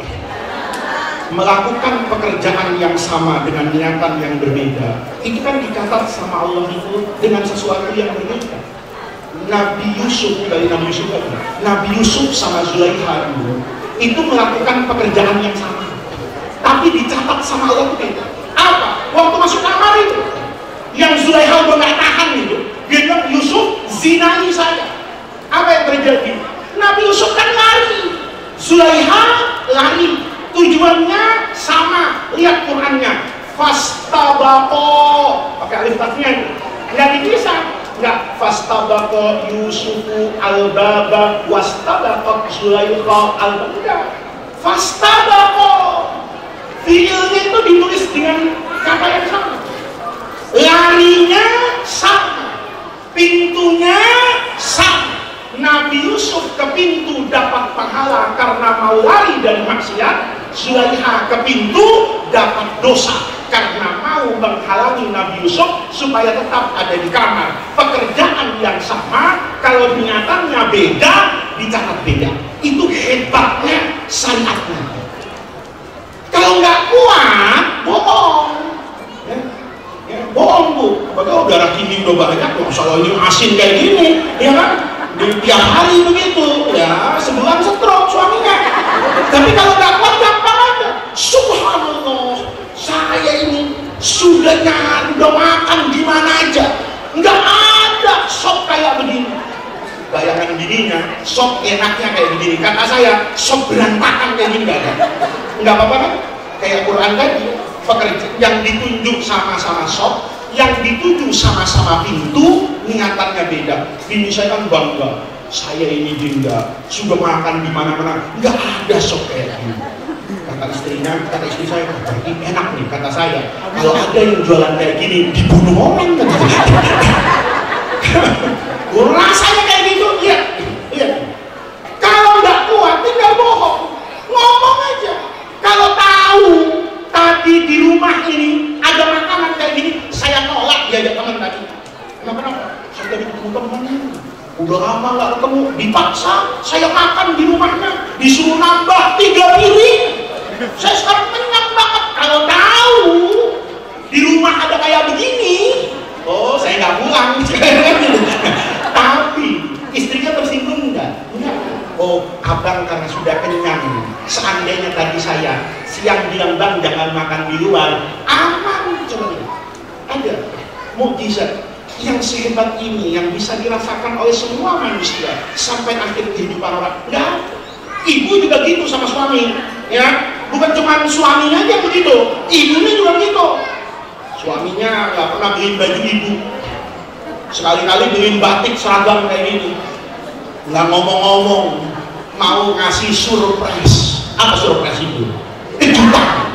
Speaker 4: Melakukan pekerjaan yang sama dengan niatan yang berbeda, itu kan dicatat sama Allah itu dengan sesuatu yang berbeda. Nabi Yusuf Nabi Yusuf sama Zulaikha itu melakukan pekerjaan yang sama, tapi dicatat sama Allah itu apa? Waktu masuk kamar itu, yang Zulaikha udah nggak tahan itu, dia bilang Yusuf zinai saya. Apa yang terjadi? Nabi Yusuf kan lari, Zulaikha lari. Tujuannya sama, lihat Qurannya, fastabaqo, pakai alif tasnya, nggak dipisah, nggak fastabaqo Yusufu al-baba wastabaqat Zulaikha al-baba, fastabaqo, fiilnya itu ditulis dengan kata yang sama, larinya sama, pintunya sama. Nabi Yusuf ke pintu dapat pahala karena mau lari dari maksiat, Zulaikha ke pintu dapat dosa karena mau menghalangi Nabi Yusuf supaya tetap ada di kamar. Pekerjaan yang sama, kalau niatannya beda, dicatat beda. Itu hebatnya syariatnya. Kalau nggak kuat, bohong. Bohong bu, bagaimana darah tinggi udah banyak, masalah ini asin kayak gini, ya kan? Tiap hari begitu, ya sebulan stroke suaminya. Tapi kalau nggak kuat gampang aja. Subhanallah, saya ini sudah nyari, udah makan di mana aja, nggak ada sop kayak begini. Bayangan dirinya, sop enaknya kayak begini. Kata saya, sop berantakan kayak gini nggak ada. Nggak apa-apa kan? Kayak Quran tadi, pekerja yang ditunjuk sama-sama sop, yang dituju sama-sama pintu, niatannya beda. Bini saya kan bangga, saya ini dinda, sudah makan di mana-mana, nggak ada sop kayak gini. Kata istrinya, kata istri saya, ini enak nih, kata saya. Kalau ada yang jualan kayak gini, dibunuh orang. Rasanya kayak gitu, iya. Kalau nggak kuat, tinggal bohong, ngomong aja. Kalau tahu tadi di rumah ini ada makanan kayak gini, saya tolak diajak teman tadi. Kenapa? Saya tadi ketemu teman, udah lama nggak ketemu, dipaksa saya makan di rumahnya, disuruh nambah 3 piring. Saya sekarang kenyang banget. Kalau tahu di rumah ada kayak begini, oh saya nggak pulang. Tapi istrinya tersinggung enggak? Oh, abang karena sudah kenyang. Seandainya tadi saya siang bilang bang jangan makan di luar, aman. Coba lihat, ada mukjizat yang sehebat ini yang bisa dirasakan oleh semua manusia sampai akhir kehidupan orang. Enggak, ibu juga gitu sama suami, ya. Bukan cuma suaminya aja begitu, ibunya juga begitu. Suaminya nggak pernah beliin baju ibu, sekali-kali beliin batik seragam kayak gini. Nggak ngomong-ngomong, mau ngasih surprise. Apa surprise itu? Kejutan.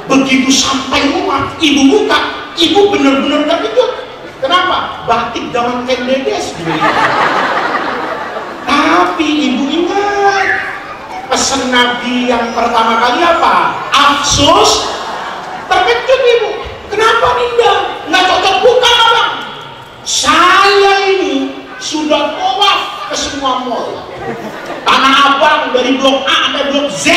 Speaker 4: Begitu sampai rumah, ibu buka, ibu bener-bener terkejut. Kenapa? Batik zaman Ken Dedes. Tapi ibu ingat, pesan Nabi yang pertama kali apa? Afsus. Terkejut ibu. Kenapa Ninda? Nggak cocok buka abang. Saya ini sudah tawaf ke semua mall. Tanah Abang dari blok A sampai blok Z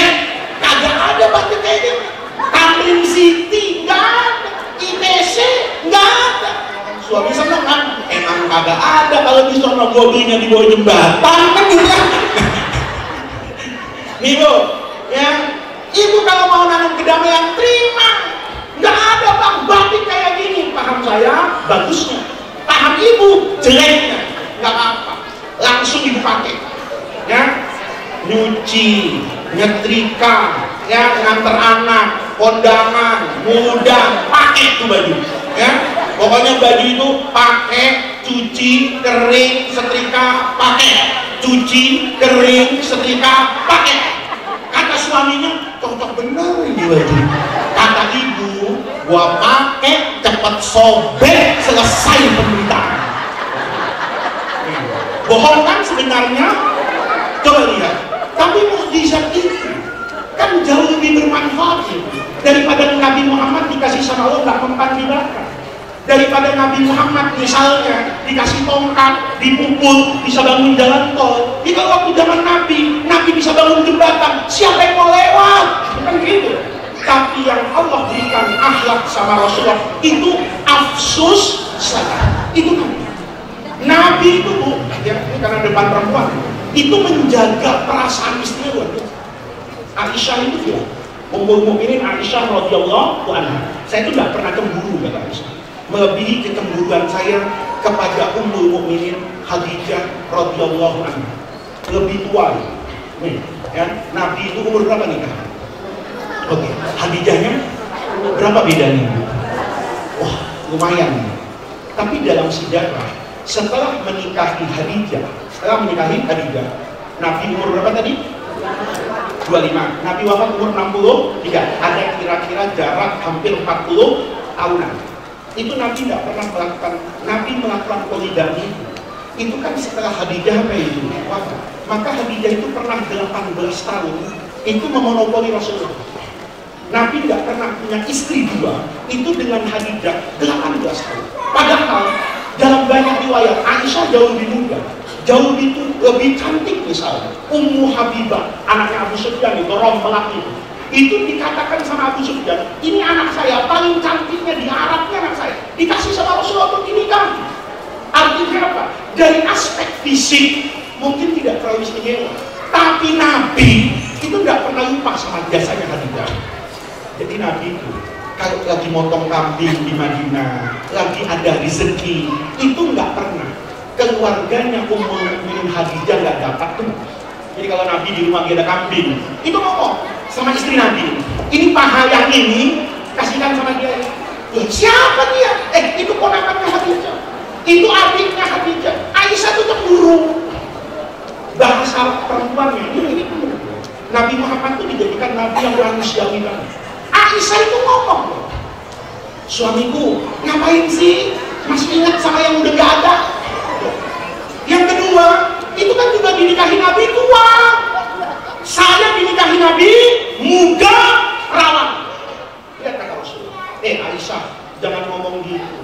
Speaker 4: kagak ada batik kayak gini. Tamrin City nggak ada, ITC nggak ada. Suami seneng kan? Emang kagak ada kalau di sono, gua belinya di bawah jembatan kan gitu ya. Nih bu, ya ibu kalau mau nanam kedamaian terima. Nggak ada bang batik kayak gini. Paham saya bagusnya, paham ibu jeleknya. Nggak apa-apa, langsung ibu pakai, ya nyuci, nyetrika, ya nganter anak, kondangan, mudang, pakai tuh baju, ya pokoknya baju itu pakai, cuci, kering, setrika, pakai, cuci, kering, setrika, pakai. Kata suaminya cocok bener ini baju. Kata ibu, gua pakai cepet sobek selesai penderitaan. Bohong kan sebenarnya? Coba lihat. Tapi mukjizat ini kan jauh lebih bermanfaat daripada Nabi Muhammad dikasih sama Allah nggak mempan di belakang. Daripada Nabi Muhammad misalnya dikasih tongkat, dipukul, bisa bangun jalan tol. Jika waktu zaman Nabi bisa bangun jembatan, siapa yang mau lewat? Kan gitu. Tapi yang Allah berikan akhlak sama Rasulullah itu afsus saja. Itu kan Nabi itu bu, ya, karena depan perempuan itu menjaga perasaan istrinya luar biasa. Aisyah itu dia, Ummul Mukminin Aisyah radhiyallahu anha. Saya itu tidak pernah cemburu kata Aisyah. Melebihi kecemburuan saya kepada Ummul Mukminin Khadijah radhiyallahu anha. Lebih tua, nih, ya. Nabi itu umur berapa nikah? Oke, Khadijahnya berapa bedanya? Wah, lumayan. Tapi dalam sejarah setelah menikahi Khadijah, Nabi umur berapa tadi? 25. Nabi wafat umur 63. Ada kira-kira jarak hampir 40 tahunan. Itu Nabi tidak pernah melakukan, Nabi melakukan poligami. Itu kan setelah Khadijah apa itu? Wafat. Maka Khadijah itu pernah 18 tahun itu memonopoli Rasulullah. Nabi nggak pernah punya istri dua itu dengan Khadijah 18 tahun. Padahal dalam banyak riwayat Aisyah jauh lebih muda, jauh lebih cantik misalnya. Ummu Habibah, anaknya Abu Sufyan itu, Romlah itu dikatakan sama Abu Sufyan, ini anak saya paling cantiknya di Arabnya anak saya, dikasih sama Rasulullah untuk dinikahi. Artinya apa? Dari aspek fisik mungkin tidak terlalu istimewa, tapi Nabi itu nggak pernah lupa sama jasanya Khadijah. Jadi Nabi itu kalau lagi motong kambing di Madinah, lagi ada rezeki, itu nggak pernah keluarganya Ummul Mukminin Khadijah nggak dapat tuh. Jadi kalau Nabi di rumah dia ada kambing, itu ngomong sama istri Nabi, ini paha yang ini kasihkan sama dia. Siapa dia? Itu ponakannya Khadijah, itu adiknya Khadijah. Aisyah itu cemburu. Bahasa perempuannya ini Nabi Muhammad itu dijadikan Nabi yang manusiawi banget. Aisyah itu ngomong, suamiku ngapain sih masih ingat sama yang udah gak ada. Yang kedua, itu kan juga dinikahi Nabi tua, saya dinikahi Nabi muda, perawan. Lihat kata Rasulullah, Aisyah jangan ngomong gitu.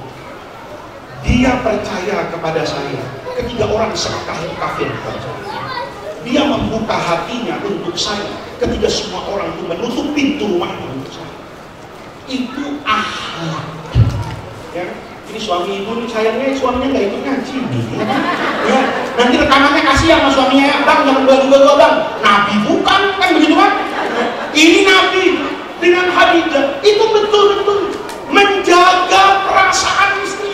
Speaker 4: Dia percaya kepada saya ketika orang sekafir kafir. Dia membuka hatinya untuk saya ketika semua orang itu menutup pintu rumahnya untuk saya. Itu akhlak. Ya, ini suami ibu sayangnya suaminya nggak ikut ngaji. Ya, nanti rekamannya kasih sama suaminya, bang jangan berdua-dua bang. Nabi bukan kan begitu kan? Ini Nabi dengan Khadijah itu betul-betul menjaga perasaan istri.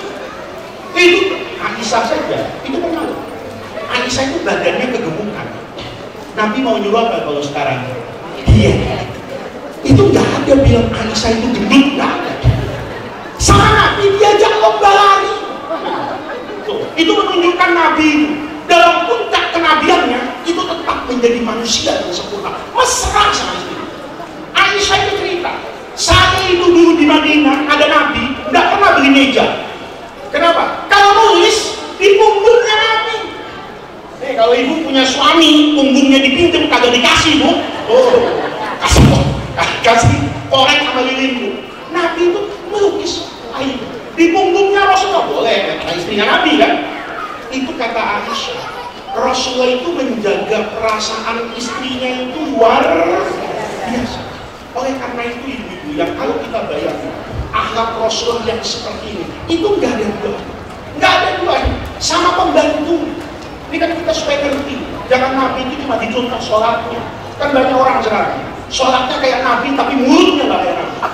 Speaker 4: Itu Aisyah saja itu pernah. Aisyah itu badannya kegemukan. Nabi mau nyuruh apa kalau sekarang? Iya. Itu nggak ada bilang Aisyah itu gendut, nggak ada. Sama Nabi diajak lomba lari. Itu menunjukkan Nabi dalam puncak kenabiannya itu tetap menjadi manusia yang sempurna, mesra sama istri. Aisyah itu cerita, saya itu dulu di Madinah ada Nabi, nggak pernah beli meja. Kenapa? Kalau nulis di punggungnya Nabi. Kalau ibu punya suami, punggungnya dipinjam kagak dikasih bu. Kasih korek sama lilin bu. Nabi itu melukis air di punggungnya Rasulullah, boleh karena istrinya Nabi kan. Itu kata Aisyah, Rasulullah itu menjaga perasaan istrinya itu luar biasa. Oleh karena itu ibu-ibu yang kalau kita bayangkan akhlak Rasulullah yang seperti ini, itu nggak ada dua, nggak ada duanya. Sama pembantu. Ini kan kita supaya ngerti, jangan Nabi itu cuma dicontoh sholatnya. Kan banyak orang sekarang sholatnya kayak Nabi tapi mulutnya nggak kayak Nabi.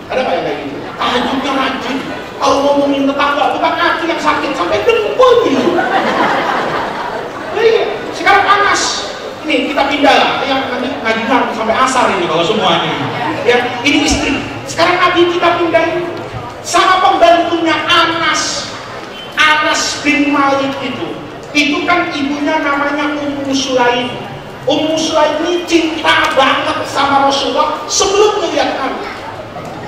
Speaker 4: Ada nggak yang kayak gitu? Tahajudnya rajin, kalau ngomongin tetangga bukan Nabi yang sakit sampai dengkul gitu. Jadi sekarang panas. Ini kita pindah lah, yang nanti ngajian sampai asar ini kalau semuanya. Ya, ini istri. Sekarang Nabi kita pindahin sama pembantunya Anas bin Malik itu kan ibunya namanya Ummu Sulaim. Ummu Sulaim ini cinta banget sama Rasulullah sebelum melihat Nabi.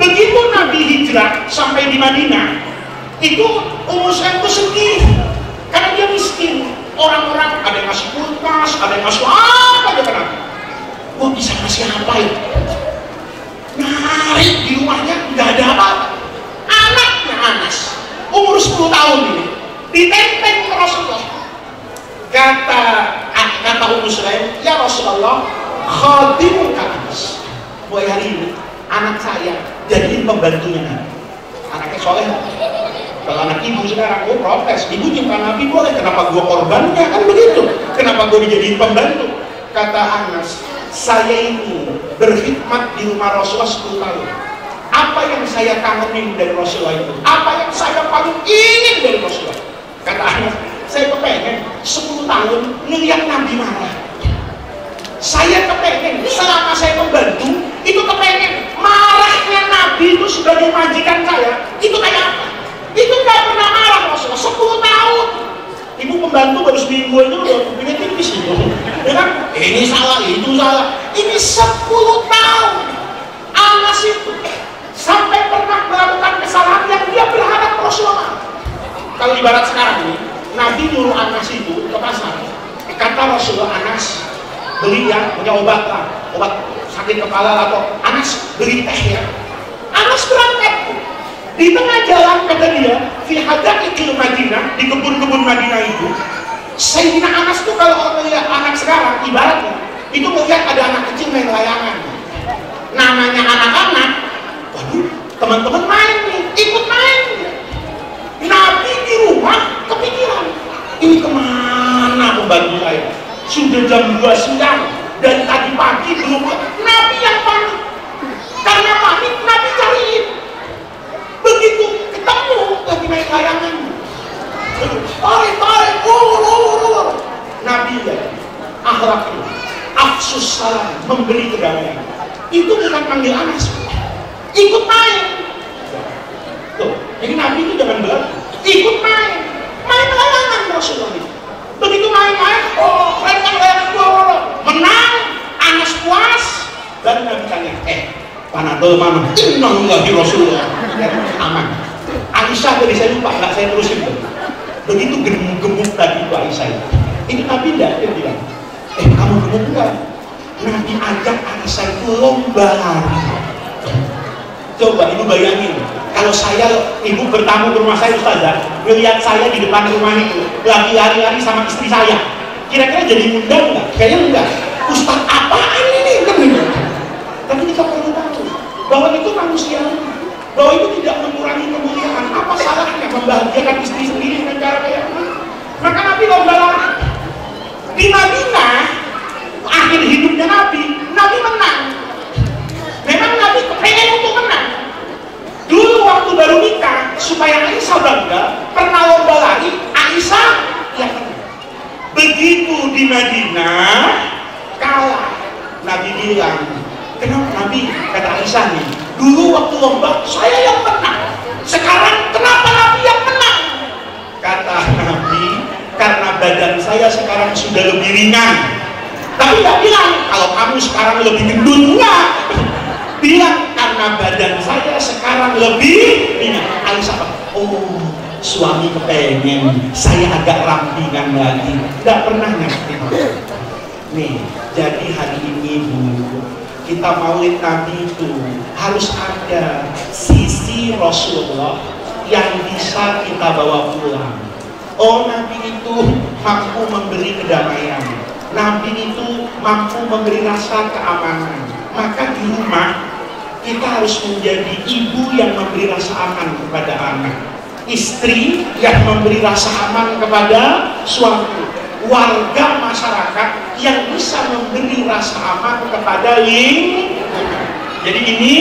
Speaker 4: Begitu Nabi hijrah sampai di Madinah, itu Ummu Sulaim itu sedih karena dia miskin. Orang-orang ada yang ngasih kulkas, ada yang ngasih apa aja ke Nabi. Gua bisa ngasih apa ya? Narik di rumahnya nggak ada apa-apa. Anaknya Anas umur 10 tahun ini ditenteng ke Rasulullah. Kata Ummu Sulaim, ya Rasulullah, khadimu Anas. Mulai hari ini anak saya jadiin pembantunya Nabi. Anaknya soleh. Kalau anak ibu sekarang, gue protes. Ibu cinta Nabi boleh, kenapa gue korbannya? Kan begitu. Kenapa gue dijadiin pembantu? Kata Anas, saya ini berkhidmat di rumah Rasulullah 10 tahun. Apa yang saya kangenin dari Rasulullah itu? Apa yang saya paling ingin dari Rasulullah? Kata Anas, saya kepengen 10 tahun ngeliat Nabi marah. Saya kepengen, selama saya membantu, itu kepengen marahnya Nabi itu sebagai majikan saya, itu kayak apa? Itu gak pernah marah Rasulullah 10 tahun. Ibu pembantu baru seminggu itu udah punya tipis itu. Ya kan? Ini salah, itu salah. Ini 10 tahun. Anas itu sampai pernah melakukan kesalahan yang dia berharap Rasulullah. Kalau ibarat sekarang ini, Nabi nyuruh Anas itu ke pasar. Kata Rasulullah, Anas beli ya, punya obat lah, obat sakit kepala atau Anas beli teh ya. Anas berangkat. Di tengah jalan kata dia, fi hadaikil Madinah, di kebun-kebun Madinah itu, Sayyidina Anas tuh kalau melihat anak sekarang, ibaratnya itu melihat ada anak kecil main layangan. Namanya anak-anak, waduh, teman-teman main nih, ikut main. Nabi di rumah kepikiran, ini kemana pembantu saya? Sudah jam 2 siang, dari tadi pagi belum. Nabi yang panik. Karena panik, Nabi cariin. Begitu ketemu, lagi main layangan. Tarik, Nabi ya, akhlaknya, afsus salam, memberi kedamaian. Itu bukan panggil Anas, ikut main. Tuh, jadi Nabi itu jangan berarti ikut main layangan Rasulullah. Begitu main-main, menang, Anas puas, dan Nabi tanya, Panadol mana? Innalillahi Rasulullah. Aman. Aisyah tadi saya lupa, nggak saya terusin tuh. Begitu gemuk tadi itu Aisyah. Ini Nabi enggak, dia bilang, kamu gemuk enggak? Nabi ajak Aisyah itu lomba lari. Coba ibu bayangin, kalau saya, ibu bertamu ke rumah saya Ustazah, melihat saya di depan rumah itu lagi lari-lari sama istri saya, kira-kira jadi undang nggak? Kayaknya enggak. Ustaz apaan ini? Tapi kita perlu tahu bahwa itu manusia, bahwa itu tidak mengurangi kemuliaan. Apa salahnya membahagiakan istri sendiri dengan cara kayak gitu? Maka Nabi lomba lari di Madinah. Akhir hidupnya Nabi menang. Memang Nabi kepengen untuk menang. Dulu waktu baru nikah, supaya Aisyah bangga, pernah lomba lari, Aisyah yang menang. Begitu di Madinah kalah. Nabi bilang, kenapa Nabi? Kata Aisyah nih, dulu waktu lomba saya yang menang, sekarang kenapa Nabi yang menang? Kata Nabi, karena badan saya sekarang sudah lebih ringan. Tapi nggak bilang kalau kamu sekarang lebih gendut, enggak. Bilang karena badan saya sekarang lebih ringan. Aisyah, oh suami kepengen saya agak rampingan lagi. Nggak pernah ngerti. Nih, jadi hari ini Bu, kita maulid Nabi itu harus ada sisi Rasulullah yang bisa kita bawa pulang. Oh, Nabi itu mampu memberi kedamaian, Nabi itu mampu memberi rasa keamanan. Maka di rumah kita harus menjadi ibu yang memberi rasa aman kepada anak, istri yang memberi rasa aman kepada suami, warga masyarakat yang bisa memberi rasa aman kepada lingkungan. Jadi ini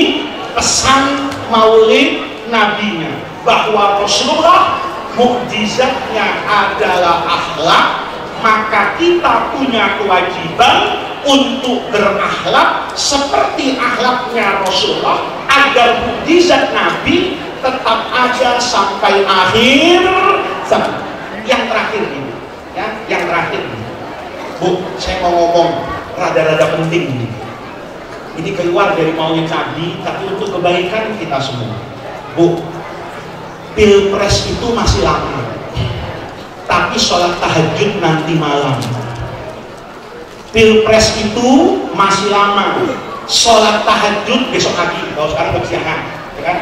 Speaker 4: pesan maulid nabinya, bahwa Rasulullah mukjizatnya adalah akhlak, maka kita punya kewajiban untuk berakhlak seperti akhlaknya Rasulullah agar mukjizat Nabi tetap ada sampai akhir zaman. Yang terakhir ini, ya, yang terakhir ini, Bu, saya mau ngomong rada-rada penting ini. Ini keluar dari maunya Nabi, tapi untuk kebaikan kita semua. Bu, Pilpres itu masih lama, tapi sholat tahajud nanti malam. Pilpres itu masih lama, sholat tahajud besok pagi. Kalau sekarang kesiangan, ya kan?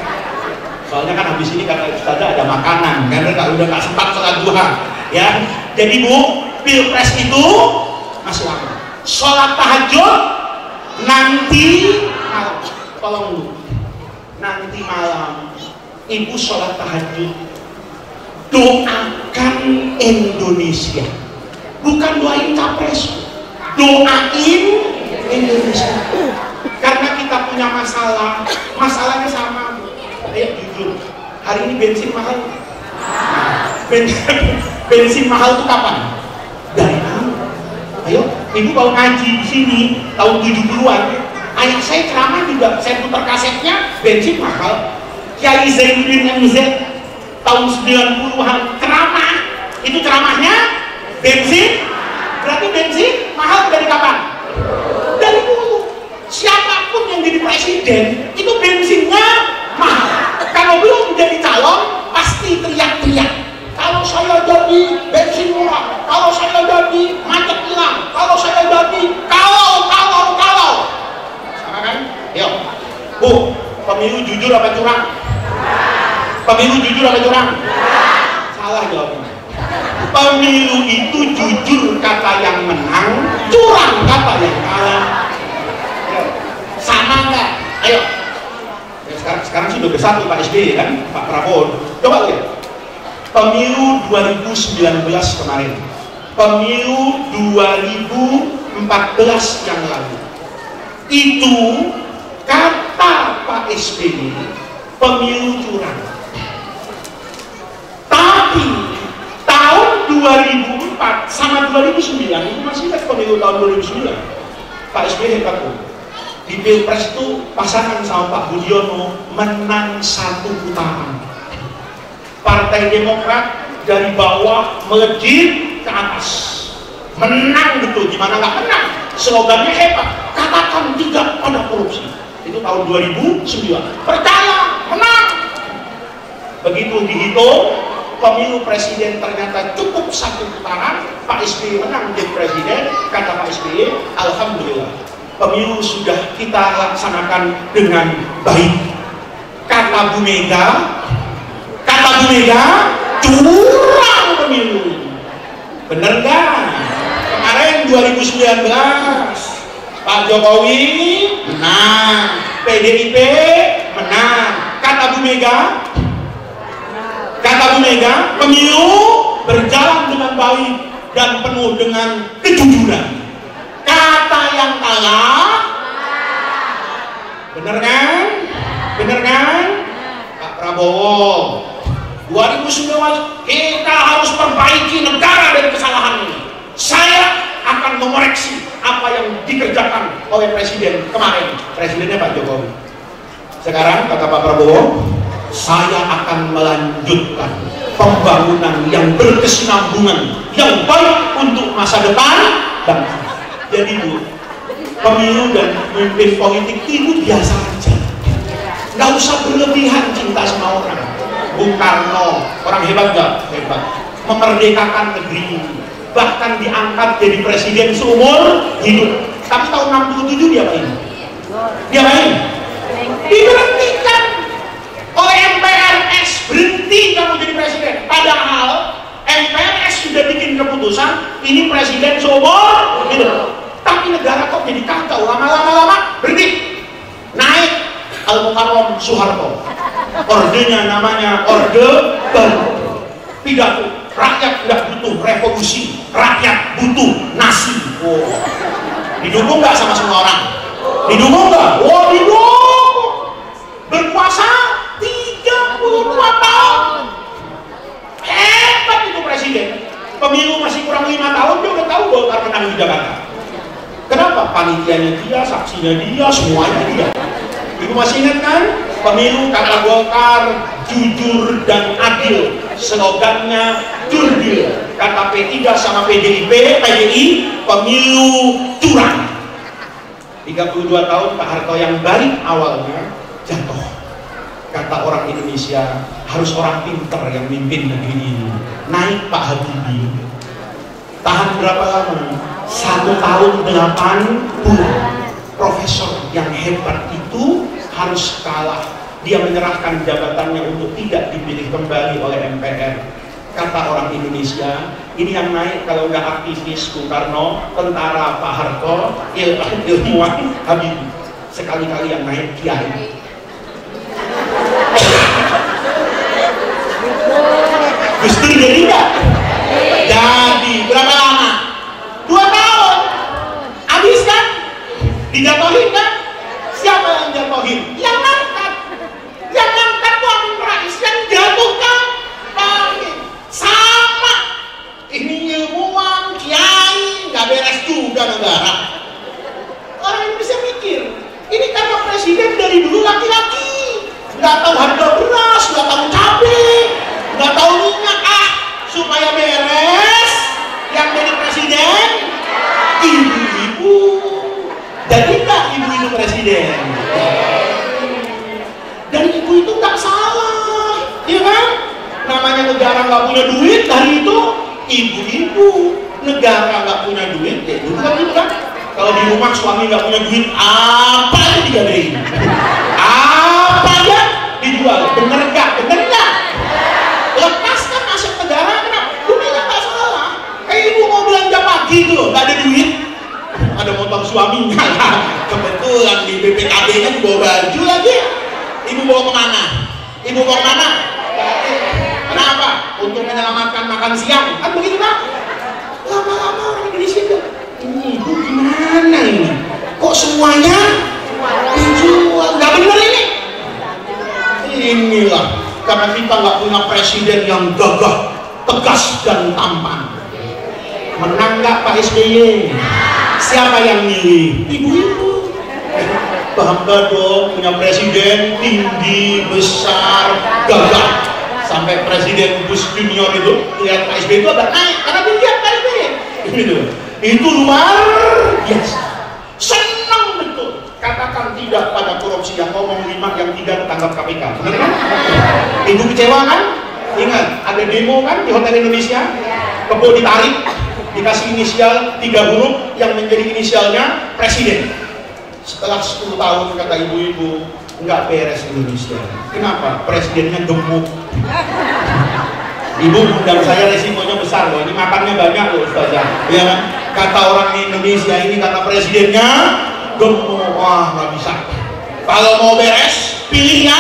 Speaker 4: Soalnya kan habis ini kata Ustazah ada makanan, karena kalau udah nggak sempat sholat duha, ya. Jadi Bu, Pilpres itu masih lama. Sholat tahajud nanti malam. Tolong Bu, nanti malam Ibu sholat tahajud, doakan Indonesia, bukan doain capres, doain Indonesia. Karena kita punya masalah, masalahnya sama. Ayo jujur, hari ini bensin mahal. Bensin mahal itu kapan? Dari tahun. Ayo, Ibu kalau ngaji di sini tahun 70-an, ayah saya ceramah juga, saya putar kasetnya, bensin mahal. Kiai Zainuddin MZ tahun 90-an ceramah, itu ceramahnya bensin, berarti bensin mahal dari kapan? Dari dulu. Siapapun yang jadi presiden itu bensinnya mahal. Kalau belum jadi calon pasti teriak-teriak, kalau saya jadi bensin murah, kalau saya jadi macet Pemilu jujur apa curang? Pemilu jujur apa curang? Salah jawabnya. Pemilu itu jujur kata yang menang, curang kata yang kalah. Sama nggak? Ayo. Ya, sekarang sudah bersatu Pak SBY kan, Pak Prabowo. Coba lihat. Pemilu 2019 kemarin, pemilu 2014 yang lalu, itu kata Pak SBY pemilu curang. Tapi tahun 2004 sama 2009 itu masih ingat pemilu tahun 2009. Pak SBY hebat tuh. Di Pilpres itu pasangan sama Pak Budiono menang 1 putaran. Partai Demokrat dari bawah melejit ke atas, menang gitu. Gimana nggak menang? Slogannya hebat, katakan tidak pada korupsi. Itu tahun 2009. Percaya, menang. Begitu dihitung pemilu presiden ternyata cukup 1 putaran, Pak SBY menang jadi presiden. Kata Pak SBY, alhamdulillah pemilu sudah kita laksanakan dengan baik. Kata Bu Mega, curang pemilu. Bener nggak? Kemarin 2019 Pak Jokowi menang, PDIP menang. Kata Bu Mega, pemilu berjalan dengan baik dan penuh dengan kejujuran. Kata yang kalah, bener kan? Pak Prabowo, 2019 kita harus perbaiki negara dari kesalahan ini. Saya akan mengoreksi apa yang dikerjakan oleh presiden kemarin. Presidennya Pak Jokowi. Sekarang kata Pak Prabowo, saya akan melanjutkan pembangunan yang berkesinambungan, yang baik untuk masa depan bangsa. Jadi Bu, pemilu dan pemimpin politik itu biasa aja. Nggak usah berlebihan cinta sama orang. Bung Karno, orang hebat gak? Hebat. Memerdekakan negeri ini. Bahkan diangkat jadi presiden seumur hidup. Tapi tahun 67 dia main. Diberhentikan oleh MPRS. Berhenti kamu jadi presiden. Padahal MPRS sudah bikin keputusan ini presiden seumur hidup. Tapi negara kok jadi kacau. Lama-lama berhenti. Naik Al-Mukarram Soeharto. Ordenya namanya Orde Baru. Pidato, rakyat tidak butuh revolusi, rakyat butuh nasi. Oh. Didukung nggak sama semua orang? Didukung nggak? Oh, didukung. Berkuasa 32 tahun. Hebat itu presiden. Pemilu masih kurang 5 tahun, dia udah tahu Golkar menang di Jakarta. Kenapa? Panitianya dia, saksinya dia, semuanya dia. Ibu masih ingat kan? Pemilu kata Golkar jujur dan adil. Slogannya jurdil. Kata P3 sama PDI, pemilu curang. 32 tahun Pak Harto yang baik awalnya jatuh. Kata orang Indonesia, harus orang pinter yang mimpin negeri ini. Naik Pak Habibie. Tahan berapa lama? 1 tahun 8 bulan. Profesor yang hebat itu harus kalah. Dia menyerahkan jabatannya untuk tidak dipilih kembali oleh MPR. Kata orang Indonesia, ini yang naik kalau nggak aktivis Bung Karno, tentara Pak Harto, ilmuwan Habibie. Sekali-kali yang naik kiai. Justru jadi enggak? Jadi berapa lama? 2 tahun. Habis kan? Dijatuhin kan? Siapa yang jatuhin? Yang ngangkat. Yang ngangkat tuh Amin Rais, yang jatuhkan Amin. Sama. Ini ilmuwan, kiai, nggak beres juga negara. Orang Indonesia mikir, ini karena presiden dari dulu laki-laki, nggak tahu harga beras, nggak tahu cabai, nggak tahu minyak. Supaya beres, yang jadi presiden ibu-ibu. Jadi nggak ibu itu presiden? Dan ibu itu nggak salah, ya kan? Namanya negara nggak punya duit, hari itu ibu-ibu. Negara nggak punya duit, ya itu kan? Kalau di rumah suami nggak punya duit, apa itu digadein? Apa jual. Bener nggak? Bener nggak? Lepaskan aset negara, kenapa? Dunia nggak salah. Kayak ibu mau belanja pagi itu loh, nggak ada duit. Ada motor suaminya lah. Kebetulan di BPKB-nya bawa baju lagi. Ibu bawa kemana? Ibu bawa kemana? Kenapa? Untuk menyelamatkan makan siang. Kan begitu Pak? Lama-lama orang Indonesia itu, ini ibu gimana ini? Kok semuanya dijual? Nggak bener ini? Inilah karena kita nggak punya presiden yang gagah, tegas dan tampan. Menang nggak Pak SBY? Siapa yang milih? Ibu-ibu. Bangga dong punya presiden tinggi, besar, gagah. Sampai Presiden Bush Junior itu lihat Pak SBY itu agak naik karena dia lihat Pak SBY. Itu luar biasa. Senang betul. Katakan tidak pada korupsi, yang ngomong 5, yang 3 ketangkap KPK. Benar kan? Ibu kecewa kan? Ingat, ada demo kan di Hotel Indonesia? Kebo ditarik, dikasih inisial 3 huruf yang menjadi inisialnya Presiden. Setelah 10 tahun kata ibu-ibu, nggak beres Indonesia. Kenapa? Presidennya gemuk. Ibu undang saya resikonya besar loh. Ini makannya banyak loh Ustazah. Ya kan? Kata orang di Indonesia ini kata presidennya gemuk. Wah nggak bisa. Kalau mau beres, pilihnya.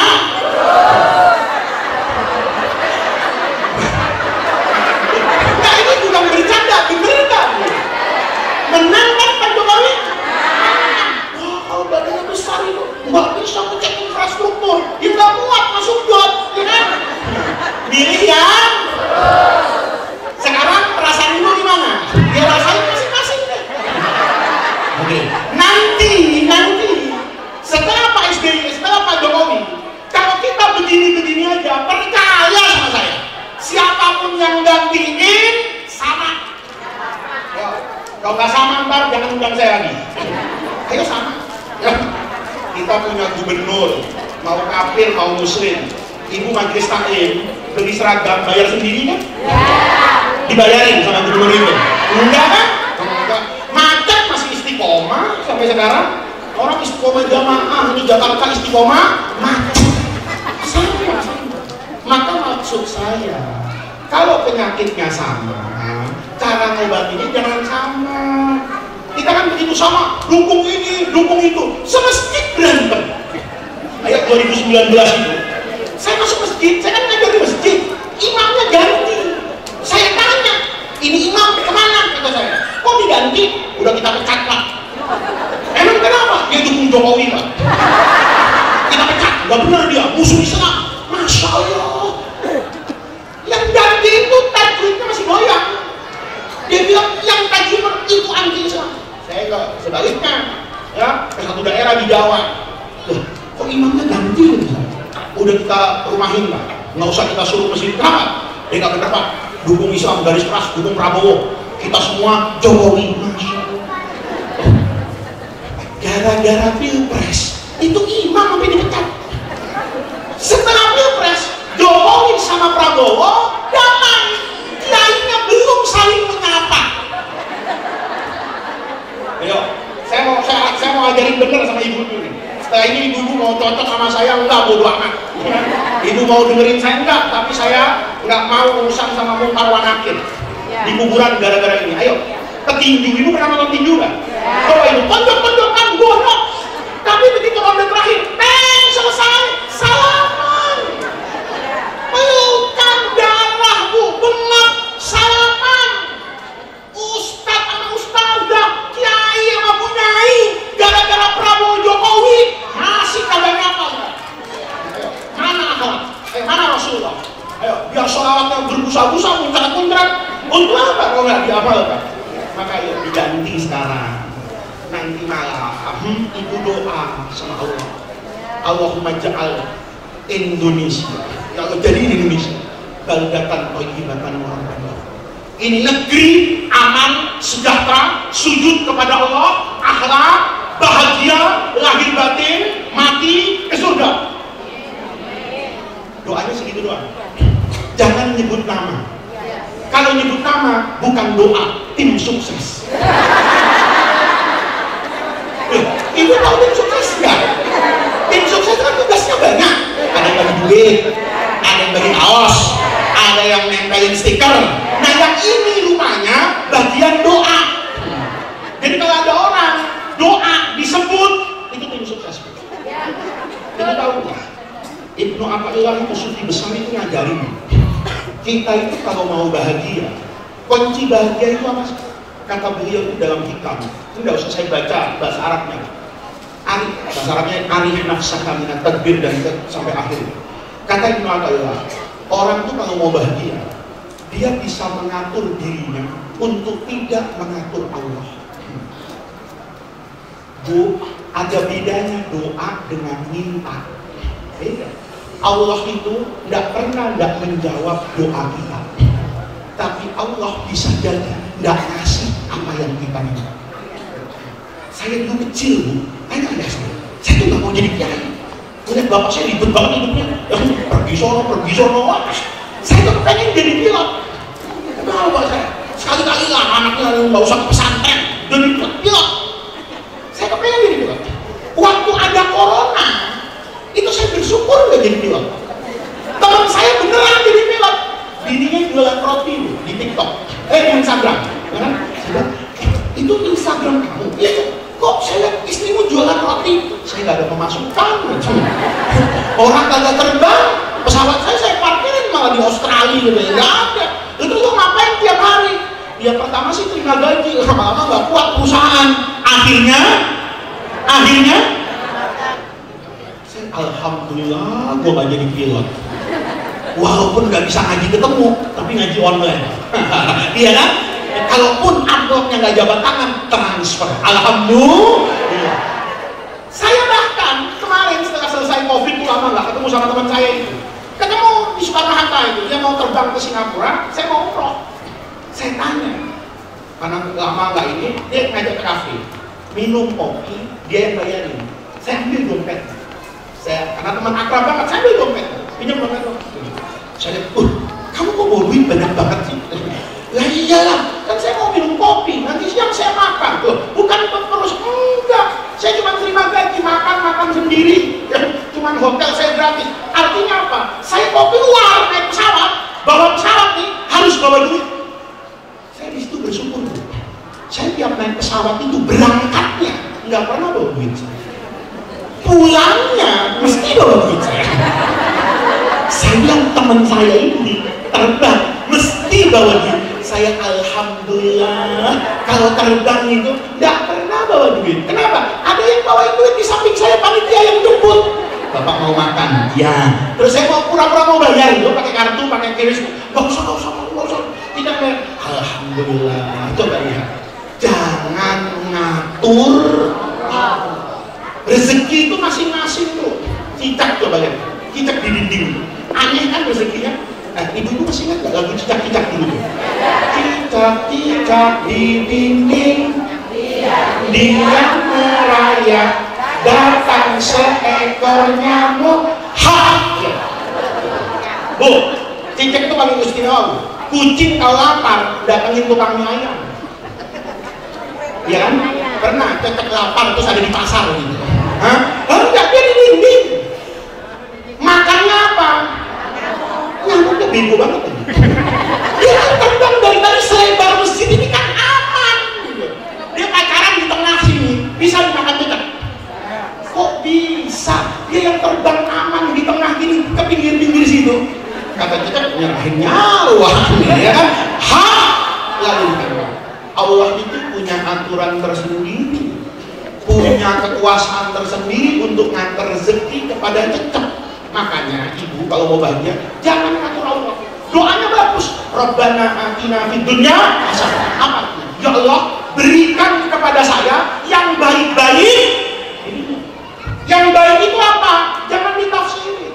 Speaker 4: Nah ini bukan bercanda, bener nggak? Menang kan Pak Jokowi? Wah badannya besar itu, nggak bisa ngecek infrastruktur, dia nggak muat masuk got, ya kan? Milih yang sekarang perasaan ibu gimana? Dia rasain masing-masing deh. Oke. Nanti setelah Pak SBY, setelah Pak Jokowi, kalau kita begini-begini aja, percaya sama saya, siapapun yang gantiin sama. Kalau nggak sama ntar jangan undang saya lagi. Ayo sama. Ya. Kita punya gubernur, mau kafir mau muslim. Ibu majelis taklim beli seragam bayar sendiri kan? Ya. Dibayarin sama gubernur itu? Enggak kan? Enggak. Macet masih istiqomah sampai sekarang. Orang istiqomah jamaah ini Jakarta istiqomah macet. Sama. Maka maksud saya, kalau penyakitnya sama, cara ngobatinnya jangan sama. Kita kan begitu sama, dukung ini, dukung itu, semestit berantem. Ayat 2019 itu, saya masuk masjid, saya kan ngajar di masjid, imamnya ganti. Saya tanya, ini imam kemana? Kata saya, kok diganti? Udah kita pecat Pak. Emang kenapa? Dia dukung Jokowi Pak. Kita pecat, gak benar dia, musuh Islam. Masya Allah. Yang ganti itu tajwidnya masih goyang. Dia bilang yang tajwid itu anti Islam. Saya enggak, sebaliknya ya, ke satu daerah di Jawa. Kok imamnya ganti gitu? Udah kita rumahin Pak, nggak usah kita suruh masjid. Kenapa? Dia nggak benar Pak, dukung Islam garis keras, dukung Prabowo. Kita semua Jokowi. Masya Allah. Gara-gara pilpres itu imam sampai dipecat. Setelah pilpres Jokowi sama Prabowo damai, kiainya belum saling menyapa. Ayo, saya mau ajarin bener sama ibu ini. Setelah ini ibu mau cocok sama saya, enggak, bodo amat. Ibu mau dengerin saya enggak, tapi saya enggak mau urusan sama Munkar wa Nakir di kuburan gara-gara ini. Ayo, petinju, ibu pernah nonton tinju nggak? Coba ibu, tonjok-tonjokan, godok. Tapi begitu ronde terakhir, selesai, salaman. Pelukan darah bu, bengap, salaman. Ustadz sama ustadzah, kiai sama bu nyai, gara-gara Prabowo Jokowi masih kagak nyapa. Mana akhlak? Mana Rasulullah? Ayo, biar sholawatnya berbusa-busa, muncrat-muncrat. Untuk apa kalau nggak dihafalkan? Maka ayo diganti sekarang. Nanti malam ibu doa sama Allah. Allahumma ja'al Indonesia, ya Allah, jadi Indonesia baldatan thayyibatan mubarakan. Ini negeri aman, sejahtera, sujud kepada Allah, akhlak, bahagia, lahir batin, mati ke surga. Doanya segitu doang. Jangan nyebut nama. Kalau nyebut nama bukan doa, tim sukses. Ibu tahu tim sukses nggak? Tim sukses kan tugasnya banyak. Ada yang bagi duit, ada yang bagi kaos, ada yang nempelin stiker. Nah yang ini rupanya bagian doa. Jadi kalau ada orang doa disebut, itu tim sukses. Kita tahu nggak? Ibnu Athaillah itu sufi besar itu ngajarin kita itu kalau mau bahagia, kunci bahagia itu apa sih? Kata beliau itu dalam hikam. Itu nggak usah saya baca bahasa Arabnya. Bahasa Arabnya arif nafsaka minat tadbir dan sampai akhir. Kata Ibnu Athaillah, orang itu kalau mau bahagia, dia bisa mengatur dirinya untuk tidak mengatur Allah. Ada bedanya doa dengan minta. Beda. Allah itu tidak pernah tidak menjawab doa kita, tapi Allah bisa jadi tidak ngasih apa yang kita minta. Saya dulu kecil Bu, tanya saya tuh nggak mau jadi kiai. Lihat bapak saya ribet banget hidupnya, pergi sono, saya tuh pengen jadi pilot. Kenapa saya? Sekali-kali lah anaknya nggak usah ke pesantren, jadi pilot. Saya kepengen jadi pilot. Waktu ada corona, itu saya bersyukur nggak jadi pilot. Teman saya beneran jadi pilot. Bininya jualan roti di TikTok, di Instagram. Kan? Itu Instagram kamu? Iya. Kok saya lihat istrimu jualan roti? Saya nggak ada pemasukan. Orang kagak terbang, pesawat saya parkirin malah di Australia gitu. Nggak ada. Itu ngapain tiap hari? Ya pertama sih terima gaji, lama-lama nggak kuat perusahaan. Akhirnya alhamdulillah gue gak jadi pilot, walaupun gak bisa ngaji ketemu tapi ngaji online. Iya kan? Kalaupun amplopnya gak jabat tangan, transfer. Alhamdulillah. Saya bahkan kemarin setelah selesai COVID itu lama gak ketemu sama teman saya itu, ketemu di Soekarno-Hatta itu, dia mau terbang ke Singapura, saya mau umroh. Saya tanya, karena lama gak ini, dia ngajak ke kafe minum kopi, dia yang bayarin. Saya ambil dompet. Karena teman akrab banget, saya ambil dompet, pinjam dompet. Saya lihat, kamu kok bawa duit banyak banget sih? Lah iyalah, kan saya mau minum kopi, nanti siang saya makan. Bukan terus, enggak. Saya cuma terima gaji, makan sendiri. Cuma hotel saya gratis. Artinya apa? Saya mau keluar naik pesawat, bawa pesawat nih, harus bawa duit. Saya di situ bersyukur. Saya tiap naik pesawat itu berangkatnya nggak pernah bawa duit saya. Pulangnya mesti bawa duit saya. Saya bilang teman saya ini terbang mesti bawa duit. Saya alhamdulillah kalau terbang itu nggak pernah bawa duit. Kenapa? Ada yang bawa duit di samping saya, panitia yang jemput. Bapak mau makan? Ya. Terus saya mau pura-pura mau bayar itu pakai kartu, pakai kris. Nggak usah. Tidak bayar. Alhamdulillah. Coba lihat. Jangan ngatur rezeki itu masing-masing tuh. Cicak coba lihat, cicak di dinding. Aneh kan rezekinya. Ibu masih ingat nggak lagu cicak-cicak dulu tuh? Cicak-cicak di dinding, dia merayap, datang seekor nyamuk. Bu, cicak itu paling istimewa. Kucing kalau lapar datangin tukang mie ayam. Ya kan? Pernah cecek lapar terus ada di pasar gitu. Hah? Enggak, dia di dinding. Makannya apa? Nyamuknya bego banget. Dia kan terbang dari tadi selebar masjid ini kan aman. Dia pacaran di tengah sini, bisa dimakan cecek. Kok bisa? Dia yang terbang aman di tengah gini ke pinggir-pinggir situ. Kata cecek nyerahin nyawa, ya kan? Lalu Allah itu punya aturan tersendiri, punya kekuasaan tersendiri untuk ngantar rezeki kepada cecek. Makanya ibu kalau mau bahagia jangan ngatur Allah. Doanya bagus. Rabbana atina fid dunya hasanah. Apa? Ya Allah, berikan kepada saya yang baik-baik. Yang baik itu apa? Jangan ditafsirin.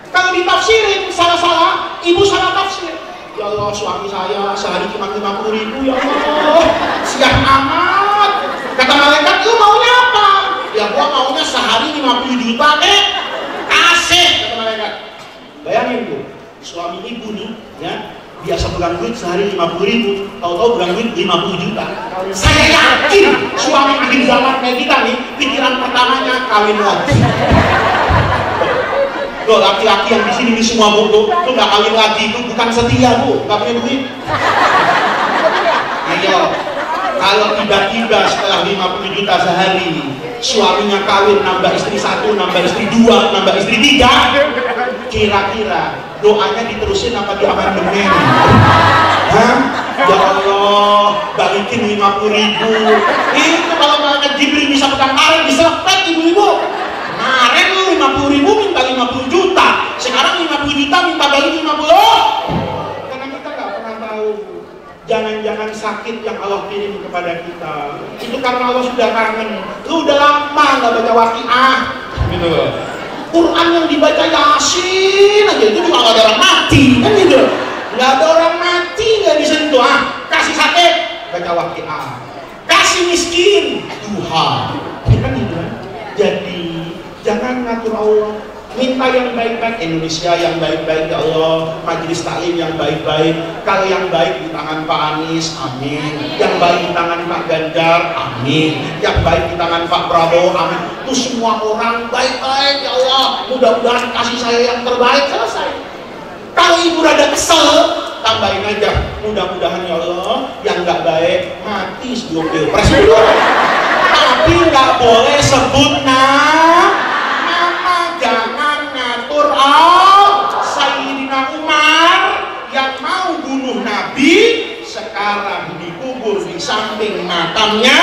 Speaker 4: Kalau ditafsirin salah-salah, ibu salah tafsir. Ya Allah, suami saya sehari cuma 50.000, ya Allah, siang amat. Kata malaikat, lu maunya apa? Ya gua maunya sehari 50 juta kasih, kata malaikat. Bayangin tuh, suami ibu nih, ya biasa pegang duit sehari 50.000, tahu-tahu pegang duit 50 juta. Saya yakin suami akhir zaman kayak kita nih, pikiran pertamanya kawin lagi. Loh, laki-laki yang di sini ini semua bu, tuh nggak kawin lagi itu bukan setia bu, nggak punya duit. Ayo, kalau tiba-tiba setelah 50 juta sehari suaminya kawin nambah istri 1, nambah istri 2, nambah istri 3, kira-kira doanya diterusin apa di amandemen? Hah? Ya Allah, balikin 50.000. Itu kalau malaikat Jibril bisa pegang karet diselepet ibu-ibu. Kemarin lu 50.000 minta 50 juta, sekarang 50 juta minta balik 50. Karena kita nggak pernah tahu. Jangan-jangan sakit yang Allah kirim kepada kita itu karena Allah sudah kangen. Lu udah lama nggak baca Waqiah, gitu. Quran yang dibaca Yasin aja itu juga nggak ada orang mati, kan gitu. Nggak ada orang mati nggak disentuh. Kasih sakit baca Waqiah, kasih miskin duha, kan gitu kan. Jadi jangan ngatur Allah, minta yang baik-baik. Indonesia yang baik-baik ya Allah, majelis taklim yang baik-baik. Kalau yang baik di tangan Pak Anies, amin. Yang baik di tangan Pak Ganjar, amin. Yang baik di tangan Pak Prabowo, amin. Itu semua orang baik-baik ya Allah, mudah-mudahan kasih saya yang terbaik. Selesai. Kalau ibu rada kesel, tambahin aja, mudah-mudahan ya Allah yang nggak baik mati sebelum pilpres dulu. Tapi nggak boleh sebut nama. Jangan ngatur Sayyidina Umar yang mau bunuh Nabi sekarang dikubur di samping makamnya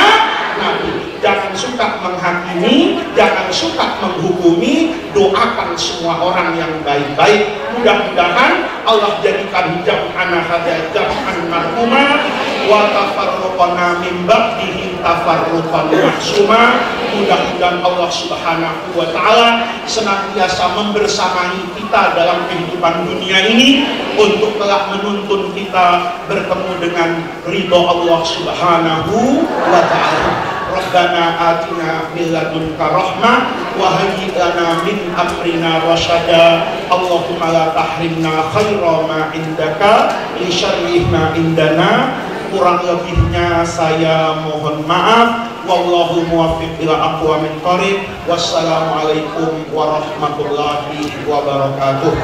Speaker 4: Nabi. Jangan suka menghakimi, jangan suka menghukumi, doakan semua orang yang baik-baik. Mudah-mudahan Allah jadikan jam'ana hadza jam'an marhuma wa tafarruqana min ba'dihi tafarruqan mahsuma. Mudah-mudahan Allah Subhanahu wa taala senantiasa membersamai kita dalam kehidupan dunia ini untuk telah menuntun kita bertemu dengan ridho Allah Subhanahu wa taala. Rabbana atina min ladunka rahmah wa hayyi lana min amrina rasyada. Allahumma la tahrimna khaira ma indaka li syarri ma indana. Kurang lebihnya saya mohon maaf. Wallahu muwaffiq ila aqwamit thoriq. Wassalamualaikum warahmatullahi wabarakatuh.